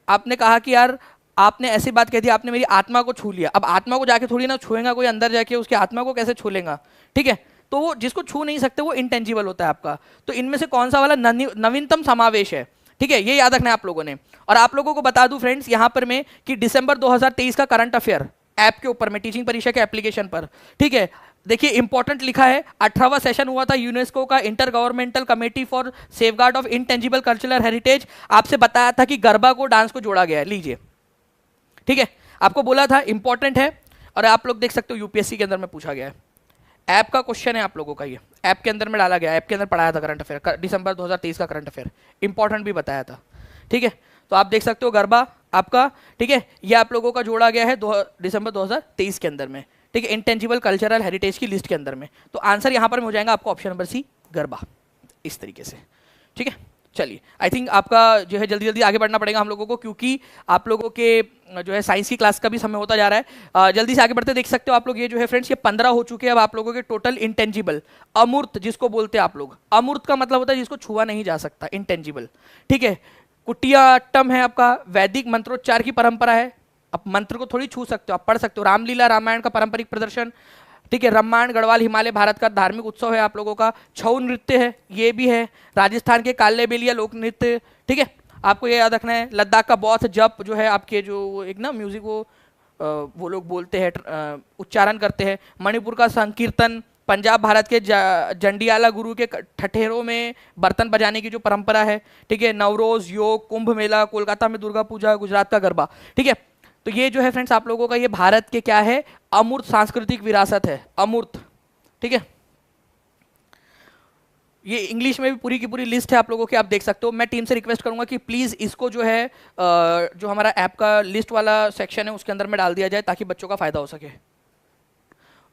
आपने कहा कि यार आपने ऐसी बात कह दी, आपने मेरी आत्मा को छू लिया। अब आत्मा को जाके थोड़ी ना छुएगा कोई, अंदर जाके उसकी आत्मा को कैसे छू लेगा? ठीक है, तो वो जिसको छू नहीं सकते वो इंटेंजिबल होता है आपका। तो इनमें से कौन सा वाला नवीनतम समावेश है? ठीक है, ये याद रखना है आप लोगों ने। और आप लोगों को बता दूं फ्रेंड्स यहाँ पर में कि दिसंबर 2023 का करंट अफेयर ऐप के ऊपर में, टीचिंग परीक्षा के एप्लीकेशन पर, ठीक है, देखिए इंपॉर्टेंट लिखा है, 18वां सेशन हुआ था यूनेस्को का inter governmental committee for safeguard of intangible cultural heritage. आपसे बताया था कि गरबा को डांस को जोड़ा गया है, लीजिए। ठीक है, आपको बोला था इंपॉर्टेंट है, और आप लोग देख सकते हो यूपीएससी के अंदर में पूछा गया है। ऐप का क्वेश्चन है आप लोगों का, ये ऐप के अंदर में डाला गया, ऐप के अंदर पढ़ाया था करंट अफेयर, दिसंबर 2023 का करंट अफेयर, इंपॉर्टेंट भी बताया था। ठीक है, तो आप देख सकते हो गरबा आपका, ठीक है, ये आप लोगों का जोड़ा गया है दिसंबर 2023 के अंदर में। ठीक है, इंटेंजिबल कल्चरल हेरिटेज की लिस्ट के अंदर में। तो आंसर यहां पर हो जाएगा आपका ऑप्शन नंबर सी, गरबा, इस तरीके से। ठीक है, चलिए, आई थिंक आपका जो है जल्दी जल्दी आगे बढ़ना पड़ेगा हम लोगों को, क्योंकि आप लोगों के जो है साइंस की क्लास का भी समय होता जा रहा है। जल्दी से आगे बढ़ते देख सकते हो आप लोग, ये जो है फ्रेंड्स ये 15 हो चुके हैं अब आप लोगों के टोटल इंटेंजिबल। अमूर्त जिसको बोलते हैं आप लोग, अमूर्त का मतलब होता है जिसको छुआ नहीं जा सकता, इंटेंजिबल। ठीक है, कुटियाट्टम है आपका, वैदिक मंत्रोच्चार की परंपरा है, आप मंत्र को थोड़ी छू सकते हो, आप पढ़ सकते हो। रामलीला रामायण का पारंपरिक प्रदर्शन, ठीक है, रामायण गढ़वाल हिमालय भारत का धार्मिक उत्सव है आप लोगों का। छऊ नृत्य है, ये भी है। राजस्थान के काले बेलिया लोक नृत्य, ठीक है, आपको ये याद रखना है। लद्दाख का बौद्ध जप जो है आपके, जो एक ना म्यूजिक वो लोग बोलते हैं, उच्चारण करते हैं। मणिपुर का संकीर्तन, पंजाब भारत के जंडियाला गुरु के ठठेरों में बर्तन बजाने की जो परंपरा है। ठीक है, नवरोज, योग, कुंभ मेला, कोलकाता में दुर्गा पूजा, गुजरात का गरबा। ठीक है, तो ये जो है फ्रेंड्स आप लोगों का ये भारत के क्या है, अमूर्त सांस्कृतिक विरासत है, अमूर्त। ठीक है, ये इंग्लिश में भी पूरी की पूरी लिस्ट है आप लोगों की, आप देख सकते हो। मैं टीम से रिक्वेस्ट करूंगा कि प्लीज इसको जो है जो हमारा ऐप का लिस्ट वाला सेक्शन है उसके अंदर में डाल दिया जाए ताकि बच्चों का फायदा हो सके।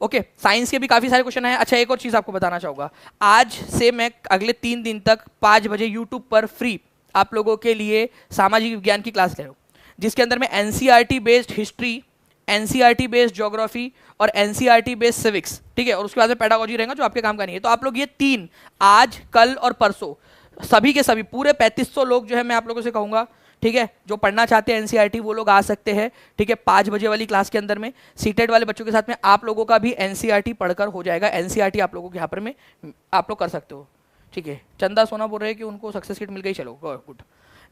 ओके, साइंस के भी काफी सारे क्वेश्चन है। अच्छा, एक और चीज आपको बताना चाहूंगा, आज से मैं अगले 3 दिन तक 5 बजे यूट्यूब पर फ्री आप लोगों के लिए सामाजिक विज्ञान की क्लास ले रहा हूँ, जिसके अंदर में NCERT based history, NCERT based geography और एनसीईआरटी बेस्ड सिविक्स, ठीक है, और उसके बाद में पेडागोजी रहेगा जो आपके काम का नहीं है। तो आप लोग ये 3 आज, कल और परसों सभी के सभी पूरे 3500 लोग जो है मैं आप लोगों से कहूंगा, ठीक है, जो पढ़ना चाहते हैं एनसीईआरटी वो लोग आ सकते हैं। ठीक है, 5 बजे वाली क्लास के अंदर में सीटेड वाले बच्चों के साथ में आप लोगों का भी एनसीईआरटी पढ़कर हो जाएगा। एनसीईआरटी आप लोगों के यहाँ पर में आप लोग कर सकते हो। ठीक है, चंदा सोना बोल रहे हैं कि उनको सक्सेस सीट मिल गई, चलो गुड।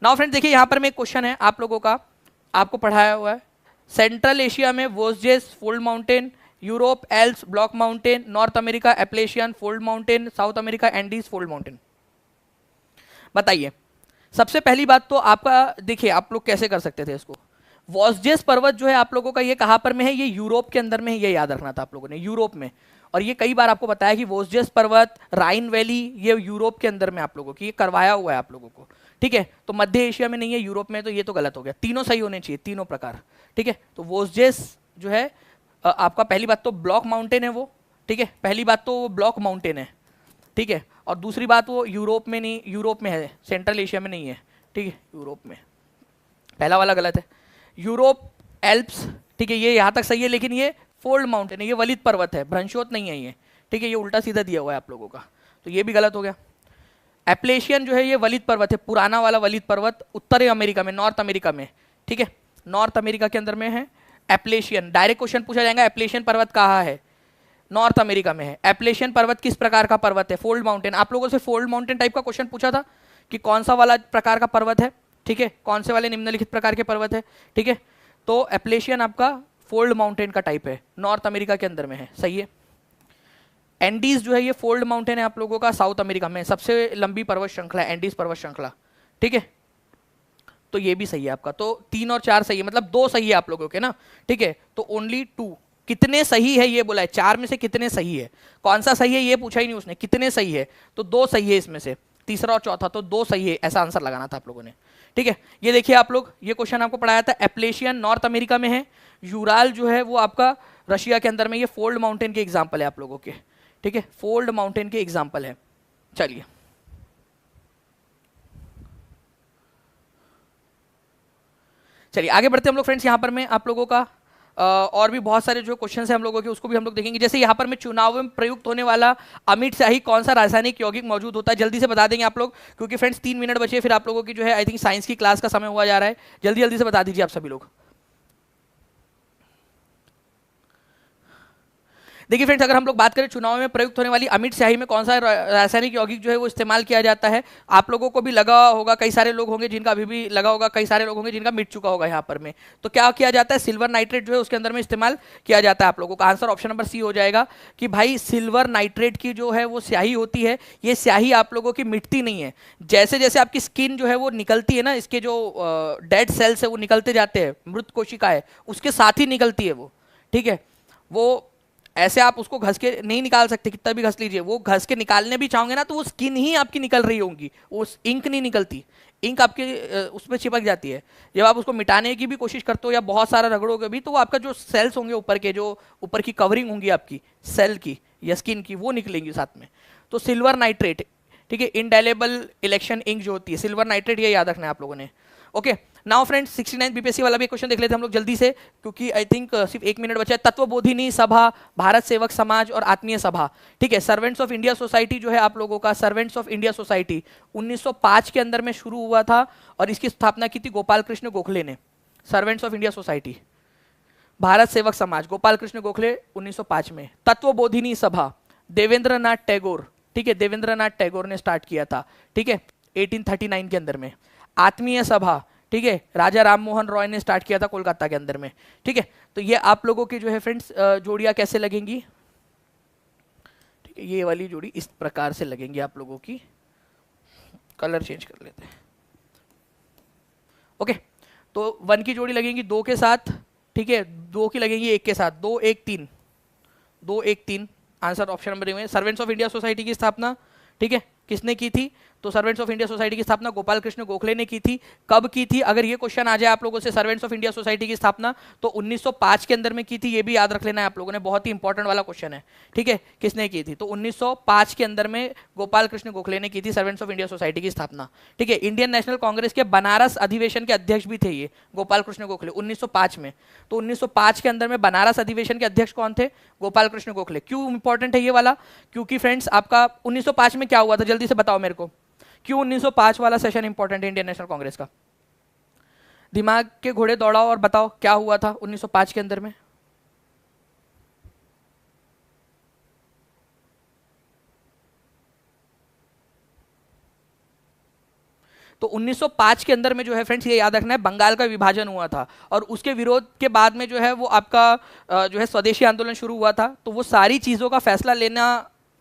नाउ फ्रेंड्स देखिए यहाँ पर में एक क्वेश्चन है आप लोगों का, आपको पढ़ाया हुआ है। सेंट्रल एशिया में Vosges fold mountain, Europe Alps block mountain, North America Appalachian fold mountain, South America Andes fold mountain. बताइए, सबसे पहली बात तो आपका देखिए आप लोग कैसे कर सकते थे इसको। वोस्जेस पर्वत जो है आप लोगों का ये कहाँ पर में है, ये यूरोप के अंदर में है, ये याद रखना था आप लोगों ने, यूरोप में। और ये कई बार आपको बताया कि वोस्जेस पर्वत, राइन वैली, ये यूरोप के अंदर में आप लोगों की ये करवाया हुआ है आप लोगों को। ठीक है, तो मध्य एशिया में नहीं है, यूरोप में, तो ये तो गलत हो गया। तीनों सही होने चाहिए, तीनों प्रकार। ठीक है, तो वोस्जेस जो है आपका पहली बात तो ब्लॉक माउंटेन है वो, ठीक है, पहली बात तो वो ब्लॉक माउंटेन है। ठीक है, और दूसरी बात वो यूरोप में नहीं, यूरोप में है, सेंट्रल एशिया में नहीं है, ठीक है, यूरोप में, पहला वाला गलत है। यूरोप एल्प्स, ठीक है, ये यहाँ तक सही है, लेकिन ये फोल्ड माउंटेन है, ये वलित पर्वत है, भ्रंशोत नहीं है ये, ठीक है, ये उल्टा सीधा दिया हुआ है आप लोगों का, तो ये भी गलत हो गया। एप्लेशियन जो है ये वलित पर्वत है, पुराना वाला वलित पर्वत, उत्तरी अमेरिका में, नॉर्थ अमेरिका में, ठीक है, नॉर्थ अमेरिका के अंदर में है एप्लेशियन। डायरेक्ट क्वेश्चन पूछा जाएगा एप्लेशियन पर्वत कहाँ है, नॉर्थ अमेरिका में है। एप्लेशियन पर्वत किस प्रकार का पर्वत है, फोल्ड माउंटेन। आप लोगों से फोल्ड माउंटेन टाइप का क्वेश्चन पूछा था कि कौन सा वाला प्रकार का पर्वत है, ठीक है, कौन से वाले निम्नलिखित प्रकार के पर्वत है, ठीक है, तो एप्लेशियन आपका फोल्ड माउंटेन का टाइप है, नॉर्थ अमेरिका के अंदर में है, सही है। एंडीज जो है ये फोल्ड माउंटेन है आप लोगों का, साउथ अमेरिका में, सबसे लंबी पर्वत श्रृंखला है एंडीज पर्वत श्रृंखला, ठीक है, तो ये भी सही है आपका। तो 3 और 4 सही है, मतलब 2 सही है आप लोगों के ना, ठीक है, तो ओनली 2। कितने सही है ये बोला है, 4 में से कितने सही है, कौन सा सही है ये पूछा ही नहीं उसने, कितने सही है, तो 2 सही है इसमें से, तीसरा और चौथा, तो 2 सही है, ऐसा आंसर लगाना था आप लोगों ने, ठीक है। ये देखिए आप लोग, ये क्वेश्चन आपको पढ़ाया था, एप्लेशियन नॉर्थ अमेरिका में है, यूराल जो है वो आपका रशिया के अंदर में, ये फोल्ड माउंटेन के एग्जाम्पल है आप लोगों के, ठीक है, फोल्ड माउंटेन के एग्जाम्पल है। चलिए चलिए आगे बढ़ते हैं हम लोग फ्रेंड्स। यहाँ पर मैं आप लोगों का और भी बहुत सारे जो क्वेश्चन है हम लोगों के, उसको भी हम लोग देखेंगे। जैसे यहाँ पर में चुनाव में प्रयुक्त होने वाला अमिट शाही कौन सा रासायनिक यौगिक मौजूद होता है, जल्दी से बता देंगे आप लोग, क्योंकि फ्रेंड्स 3 मिनट बचे, फिर आप लोगों की जो है आई थिंक साइंस की क्लास का समय हुआ जा रहा है, जल्दी जल्दी से बता दीजिए आप सभी लोग। देखिए फ्रेंड्स, अगर हम लोग बात करें चुनाव में प्रयुक्त होने वाली अमिट स्याही में कौन सा रासायनिक यौगिक जो है वो इस्तेमाल किया जाता है, आप लोगों को भी लगा होगा, कई सारे लोग होंगे जिनका अभी भी लगा होगा, कई सारे लोग होंगे जिनका मिट चुका होगा यहाँ पर में। तो क्या किया जाता है, सिल्वर नाइट्रेट जो है उसके अंदर में इस्तेमाल किया जाता है। आप लोगों का आंसर ऑप्शन नंबर सी हो जाएगा कि भाई सिल्वर नाइट्रेट की जो है वो स्याही होती है, ये स्याही आप लोगों की मिटती नहीं है, जैसे जैसे आपकी स्किन जो है वो निकलती है ना, इसके जो डेड सेल्स है वो निकलते जाते हैं, मृत कोशिका है उसके साथ ही निकलती है वो, ठीक है, वो ऐसे आप उसको घस के नहीं निकाल सकते, कितना भी घस लीजिए, वो घस के निकालने भी चाहोगे ना तो वो स्किन ही आपकी निकल रही होंगी, वो इंक नहीं निकलती, इंक आपके उसमें चिपक जाती है। जब आप उसको मिटाने की भी कोशिश करते हो या बहुत सारा रगड़ोगे भी, तो वो आपका जो सेल्स होंगे ऊपर के, जो ऊपर की कवरिंग होंगी आपकी सेल की या स्किन की, वो निकलेंगी साथ में। तो सिल्वर नाइट्रेट, ठीक है, इंडेलेबल इलेक्शन इंक जो होती है सिल्वर नाइट्रेट, ये याद रखना है आप लोगों ने। ओके, नाउ फ्रेंड्स 69 बीपीएससी वाला भी क्वेश्चन देख लेते हैं हम लोग जल्दी से, क्योंकि आई थिंक सिर्फ 1 मिनट बचा है। तत्वबोधिनी सभा, भारत सेवक समाज और आत्मीय सभा, ठीक है, सर्वेंट्स ऑफ इंडिया सोसाइटी जो है आप लोगों का, सर्वेंट्स ऑफ इंडिया सोसाइटी 1905 के अंदर में शुरू हुआ था और इसकी स्थापना की थी गोपाल कृष्ण गोखले ने। Servants of India society, Bharat सेवक समाज, गोपाल कृष्ण गोखले 1905 में। तत्वबोधिनी सभा देवेंद्र नाथ टैगोर, ठीक है, देवेंद्र नाथ टैगोर ने स्टार्ट किया था, ठीक है, 1839 के अंदर में। आत्मीय सभा, ठीक है, राजा राम मोहन रॉय ने स्टार्ट किया था कोलकाता के अंदर में, ठीक है। तो ये आप लोगों की जो है फ्रेंड्स जोड़ियां कैसे लगेंगी, ठीक है, ये वाली जोड़ी इस प्रकार से लगेंगी आप लोगों की, कलर चेंज कर लेते हैं। ओके, तो 1 की जोड़ी लगेंगी 2 के साथ, ठीक है, 2 की लगेंगी 1 के साथ, 2 1 3, 2 1 3, आंसर ऑप्शन नंबर में। सर्वेंट्स ऑफ इंडिया सोसाइटी की स्थापना, ठीक है, किसने की थी, तो सर्वेंट्स ऑफ इंडिया सोसाइटी की स्थापना गोपाल कृष्ण गोखले ने की थी। कब की थी, अगर ये क्वेश्चन आ जाए आप लोगों से, सर्वेंट्स ऑफ इंडिया सोसाइटी की स्थापना तो 1905 के अंदर में की थी, ये भी याद रख लेना है आप लोगों ने, बहुत ही इंपॉर्टेंट वाला क्वेश्चन है, ठीक है, किसने की थी, तो 1905 के अंदर में गोपाल कृष्ण गोखले ने की थी सर्वेंट्स ऑफ इंडिया सोसाइटी की स्थापना, ठीक है। इंडियन नेशनल कांग्रेस के बनारस अधिवेशन के अध्यक्ष भी थे ये गोपाल कृष्ण गोखले 1905 में। तो 1905 के अंदर में बनारस अधिवेशन के अध्यक्ष कौन थे, गोपाल कृष्ण गोखले। क्यों इंपॉर्टेंट है ये वाला, क्योंकि फ्रेंड्स आपका 1905 में क्या हुआ था, जल्दी से बताओ मेरे को, क्यों 1905 वाला सेशन इंपॉर्टेंट है इंडियन नेशनल कांग्रेस का, दिमाग के घोड़े दौड़ाओ और बताओ क्या हुआ था 1905 के अंदर में। तो 1905 के अंदर में जो है फ्रेंड्स ये याद रखना है, बंगाल का विभाजन हुआ था और उसके विरोध के बाद में जो है वो आपका जो है स्वदेशी आंदोलन शुरू हुआ था। तो वो सारी चीज़ों का फैसला लेना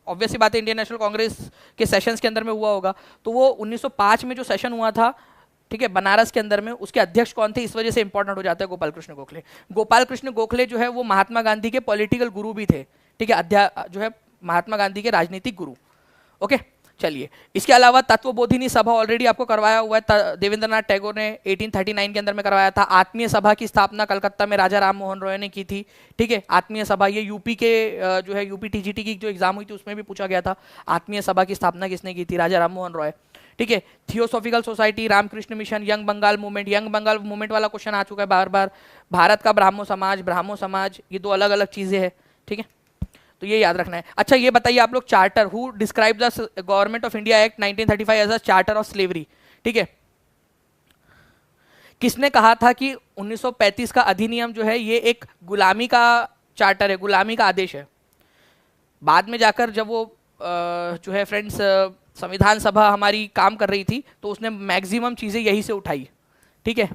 ऑब्वियस सी बात है इंडियन नेशनल कांग्रेस के सेशंस के अंदर में हुआ होगा। तो वो 1905 में जो सेशन हुआ था, ठीक है, बनारस के अंदर में, उसके अध्यक्ष कौन थे, इस वजह से इंपॉर्टेंट हो जाता है गोपाल कृष्ण गोखले। गोपाल कृष्ण गोखले जो है वो महात्मा गांधी के पॉलिटिकल गुरु भी थे, ठीक है, जो है महात्मा गांधी के राजनीतिक गुरु। ओके, चलिए, इसके अलावा तत्वबोधिनी सभा ऑलरेडी आपको करवाया हुआ है, देवेंद्र नाथ टैगोर ने 1839 के अंदर में करवाया था। आत्मीय सभा की स्थापना कलकत्ता में राजा राम मोहन रॉय ने की थी, ठीक है। आत्मीय सभा ये यूपी के जो है यूपी टीजीटी की जो एग्जाम हुई थी उसमें भी पूछा गया था, आत्मीय सभा की स्थापना किसने की थी, राजा राम मोहन रॉय, ठीक है। Theosophical society, Ramakrishna mission, young Bengal movement, young Bengal movement वाला क्वेश्चन आ चुका है बार बार। भारत का ब्राह्मो समाज, ये दो अलग अलग चीजें हैं, ठीक है, तो ये याद रखना है। अच्छा ये बताइए आप लोग, charter, who describe the government of India act 1935 as a charter of slavery, ठीक है, किसने कहा था कि 1935 का अधिनियम जो है ये एक गुलामी का चार्टर है, गुलामी का आदेश है। बाद में जाकर जब वो जो है फ्रेंड्स संविधान सभा हमारी काम कर रही थी तो उसने मैक्सिमम चीज़ें यही से उठाई, ठीक है।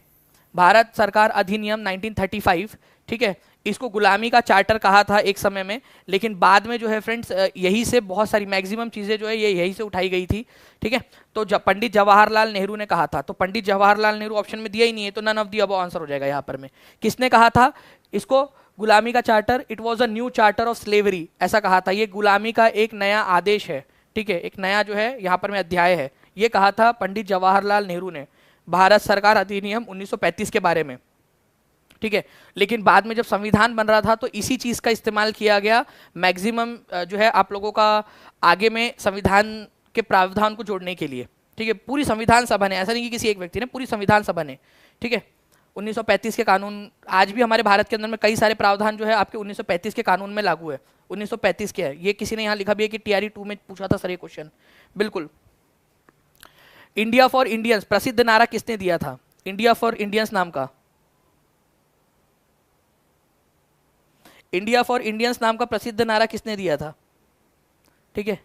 भारत सरकार अधिनियम 1935, ठीक है, इसको गुलामी का चार्टर कहा था एक समय में, लेकिन बाद में जो है फ्रेंड्स यही से बहुत सारी मैक्सिमम चीज़ें जो है ये यही से उठाई गई थी, ठीक है। तो जब पंडित जवाहरलाल नेहरू ने कहा था, तो पंडित जवाहरलाल नेहरू ऑप्शन में दिया ही नहीं है, तो none of the above answer हो जाएगा यहाँ पर में। किसने कहा था इसको गुलामी का charter? It was a new charter of slavery, ऐसा कहा था। ये गुलामी का एक नया आदेश है, ठीक है, एक नया जो है यहाँ पर में अध्याय है, ये कहा था पंडित जवाहरलाल नेहरू ने भारत सरकार अधिनियम 1935 के बारे में, ठीक है। लेकिन बाद में जब संविधान बन रहा था तो इसी चीज का इस्तेमाल किया गया मैक्सिमम जो है आप लोगों का आगे में संविधान के प्रावधान को जोड़ने के लिए, ठीक है। पूरी संविधान सभा ने, ऐसा नहीं कि किसी एक व्यक्ति ने, पूरी संविधान सभा ने, ठीक है। 1935 के कानून आज भी हमारे भारत के अंदर में कई सारे प्रावधान जो है आपके 1935 के कानून में लागू है। 1935 के है, ये किसी ने यहाँ लिखा भी है कि टीआरई 2 में पूछा था सर ये क्वेश्चन, बिल्कुल। इंडिया फॉर इंडियंस प्रसिद्ध नारा किसने दिया था? इंडिया फॉर इंडियंस नाम का, इंडिया फॉर इंडियंस नाम का प्रसिद्ध नारा किसने दिया था? ठीक है,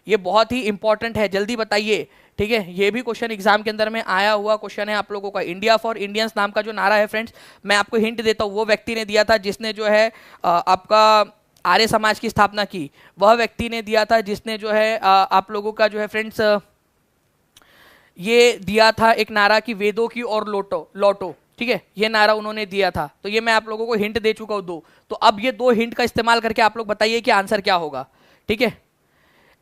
ये बहुत ही इंपॉर्टेंट है, जल्दी बताइए, ठीक है। ये भी क्वेश्चन एग्जाम के अंदर में आया हुआ क्वेश्चन है आप लोगों का। इंडिया फॉर इंडियंस नाम का जो नारा है फ्रेंड्स, मैं आपको हिंट देता हूँ, वो व्यक्ति ने दिया था जिसने जो है आपका आर्य समाज की स्थापना की। वह व्यक्ति ने दिया था जिसने जो है आप लोगों का जो है फ्रेंड्स ये दिया था एक नारा कि वेदों की और लौटो, ठीक है, ये नारा उन्होंने दिया था। तो ये मैं आप लोगों को हिंट दे चुका हूं दो, तो अब ये दो हिंट का इस्तेमाल करके आप लोग बताइए कि आंसर क्या होगा, ठीक है।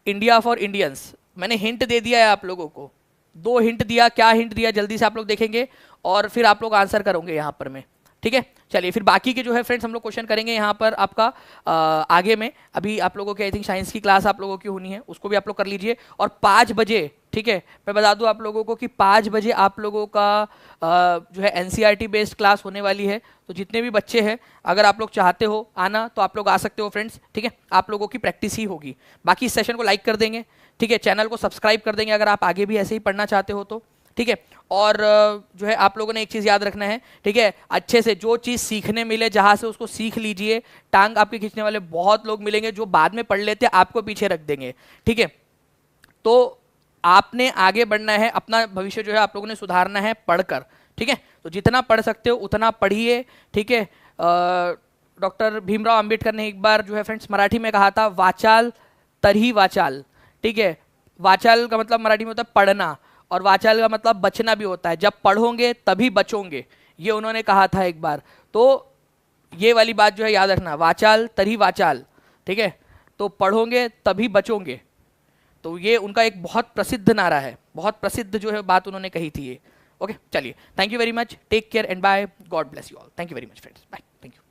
इंडिया फॉर इंडियंस, मैंने हिंट दे दिया है आप लोगों को, दो हिंट दिया, क्या हिंट दिया जल्दी से आप लोग देखेंगे और फिर आप लोग आंसर करोगे यहाँ पर में, ठीक है। चलिए फिर बाकी के जो है फ्रेंड्स हम लोग क्वेश्चन करेंगे यहाँ पर आपका आगे में। अभी आप लोगों की आई थिंक साइंस की क्लास आप लोगों की होनी है, उसको भी आप लोग कर लीजिए। और 5 बजे, ठीक है, मैं बता दूं आप लोगों को कि 5 बजे आप लोगों का जो है एनसीईआरटी बेस्ड क्लास होने वाली है। तो जितने भी बच्चे हैं अगर आप लोग चाहते हो आना तो आप लोग आ सकते हो फ्रेंड्स, ठीक है। आप लोगों की प्रैक्टिस ही होगी। बाकी इस सेशन को लाइक कर देंगे, ठीक है, चैनल को सब्सक्राइब कर देंगे अगर आप आगे भी ऐसे ही पढ़ना चाहते हो तो, ठीक है। और जो है आप लोगों ने एक चीज़ याद रखना है, ठीक है, अच्छे से जो चीज़ सीखने मिले जहाँ से उसको सीख लीजिए। टांग आपके खींचने वाले बहुत लोग मिलेंगे जो बाद में पढ़ लेते आपको पीछे रख देंगे, ठीक है। तो आपने आगे बढ़ना है, अपना भविष्य जो है आप लोगों ने सुधारना है पढ़कर, ठीक है। तो जितना पढ़ सकते हो उतना पढ़िए, ठीक है। डॉक्टर भीमराव अंबेडकर ने एक बार जो है फ्रेंड्स मराठी में कहा था, वाचाल तरही वाचाल, ठीक है। वाचाल का मतलब मराठी में होता है पढ़ना, और वाचाल का मतलब बचना भी होता है। जब पढ़ोगे तभी बचोगे, ये उन्होंने कहा था एक बार। तो ये वाली बात जो है याद रखना, वाचाल तरी वाचाल, ठीक है। तो पढ़ोगे तभी बचोगे, तो ये उनका एक बहुत प्रसिद्ध नारा है, बहुत प्रसिद्ध जो है बात उन्होंने कही थी ये। ओके, चलिए, thank you very much, take care and bye, God bless you all, thank you very much friends, bye, thank you.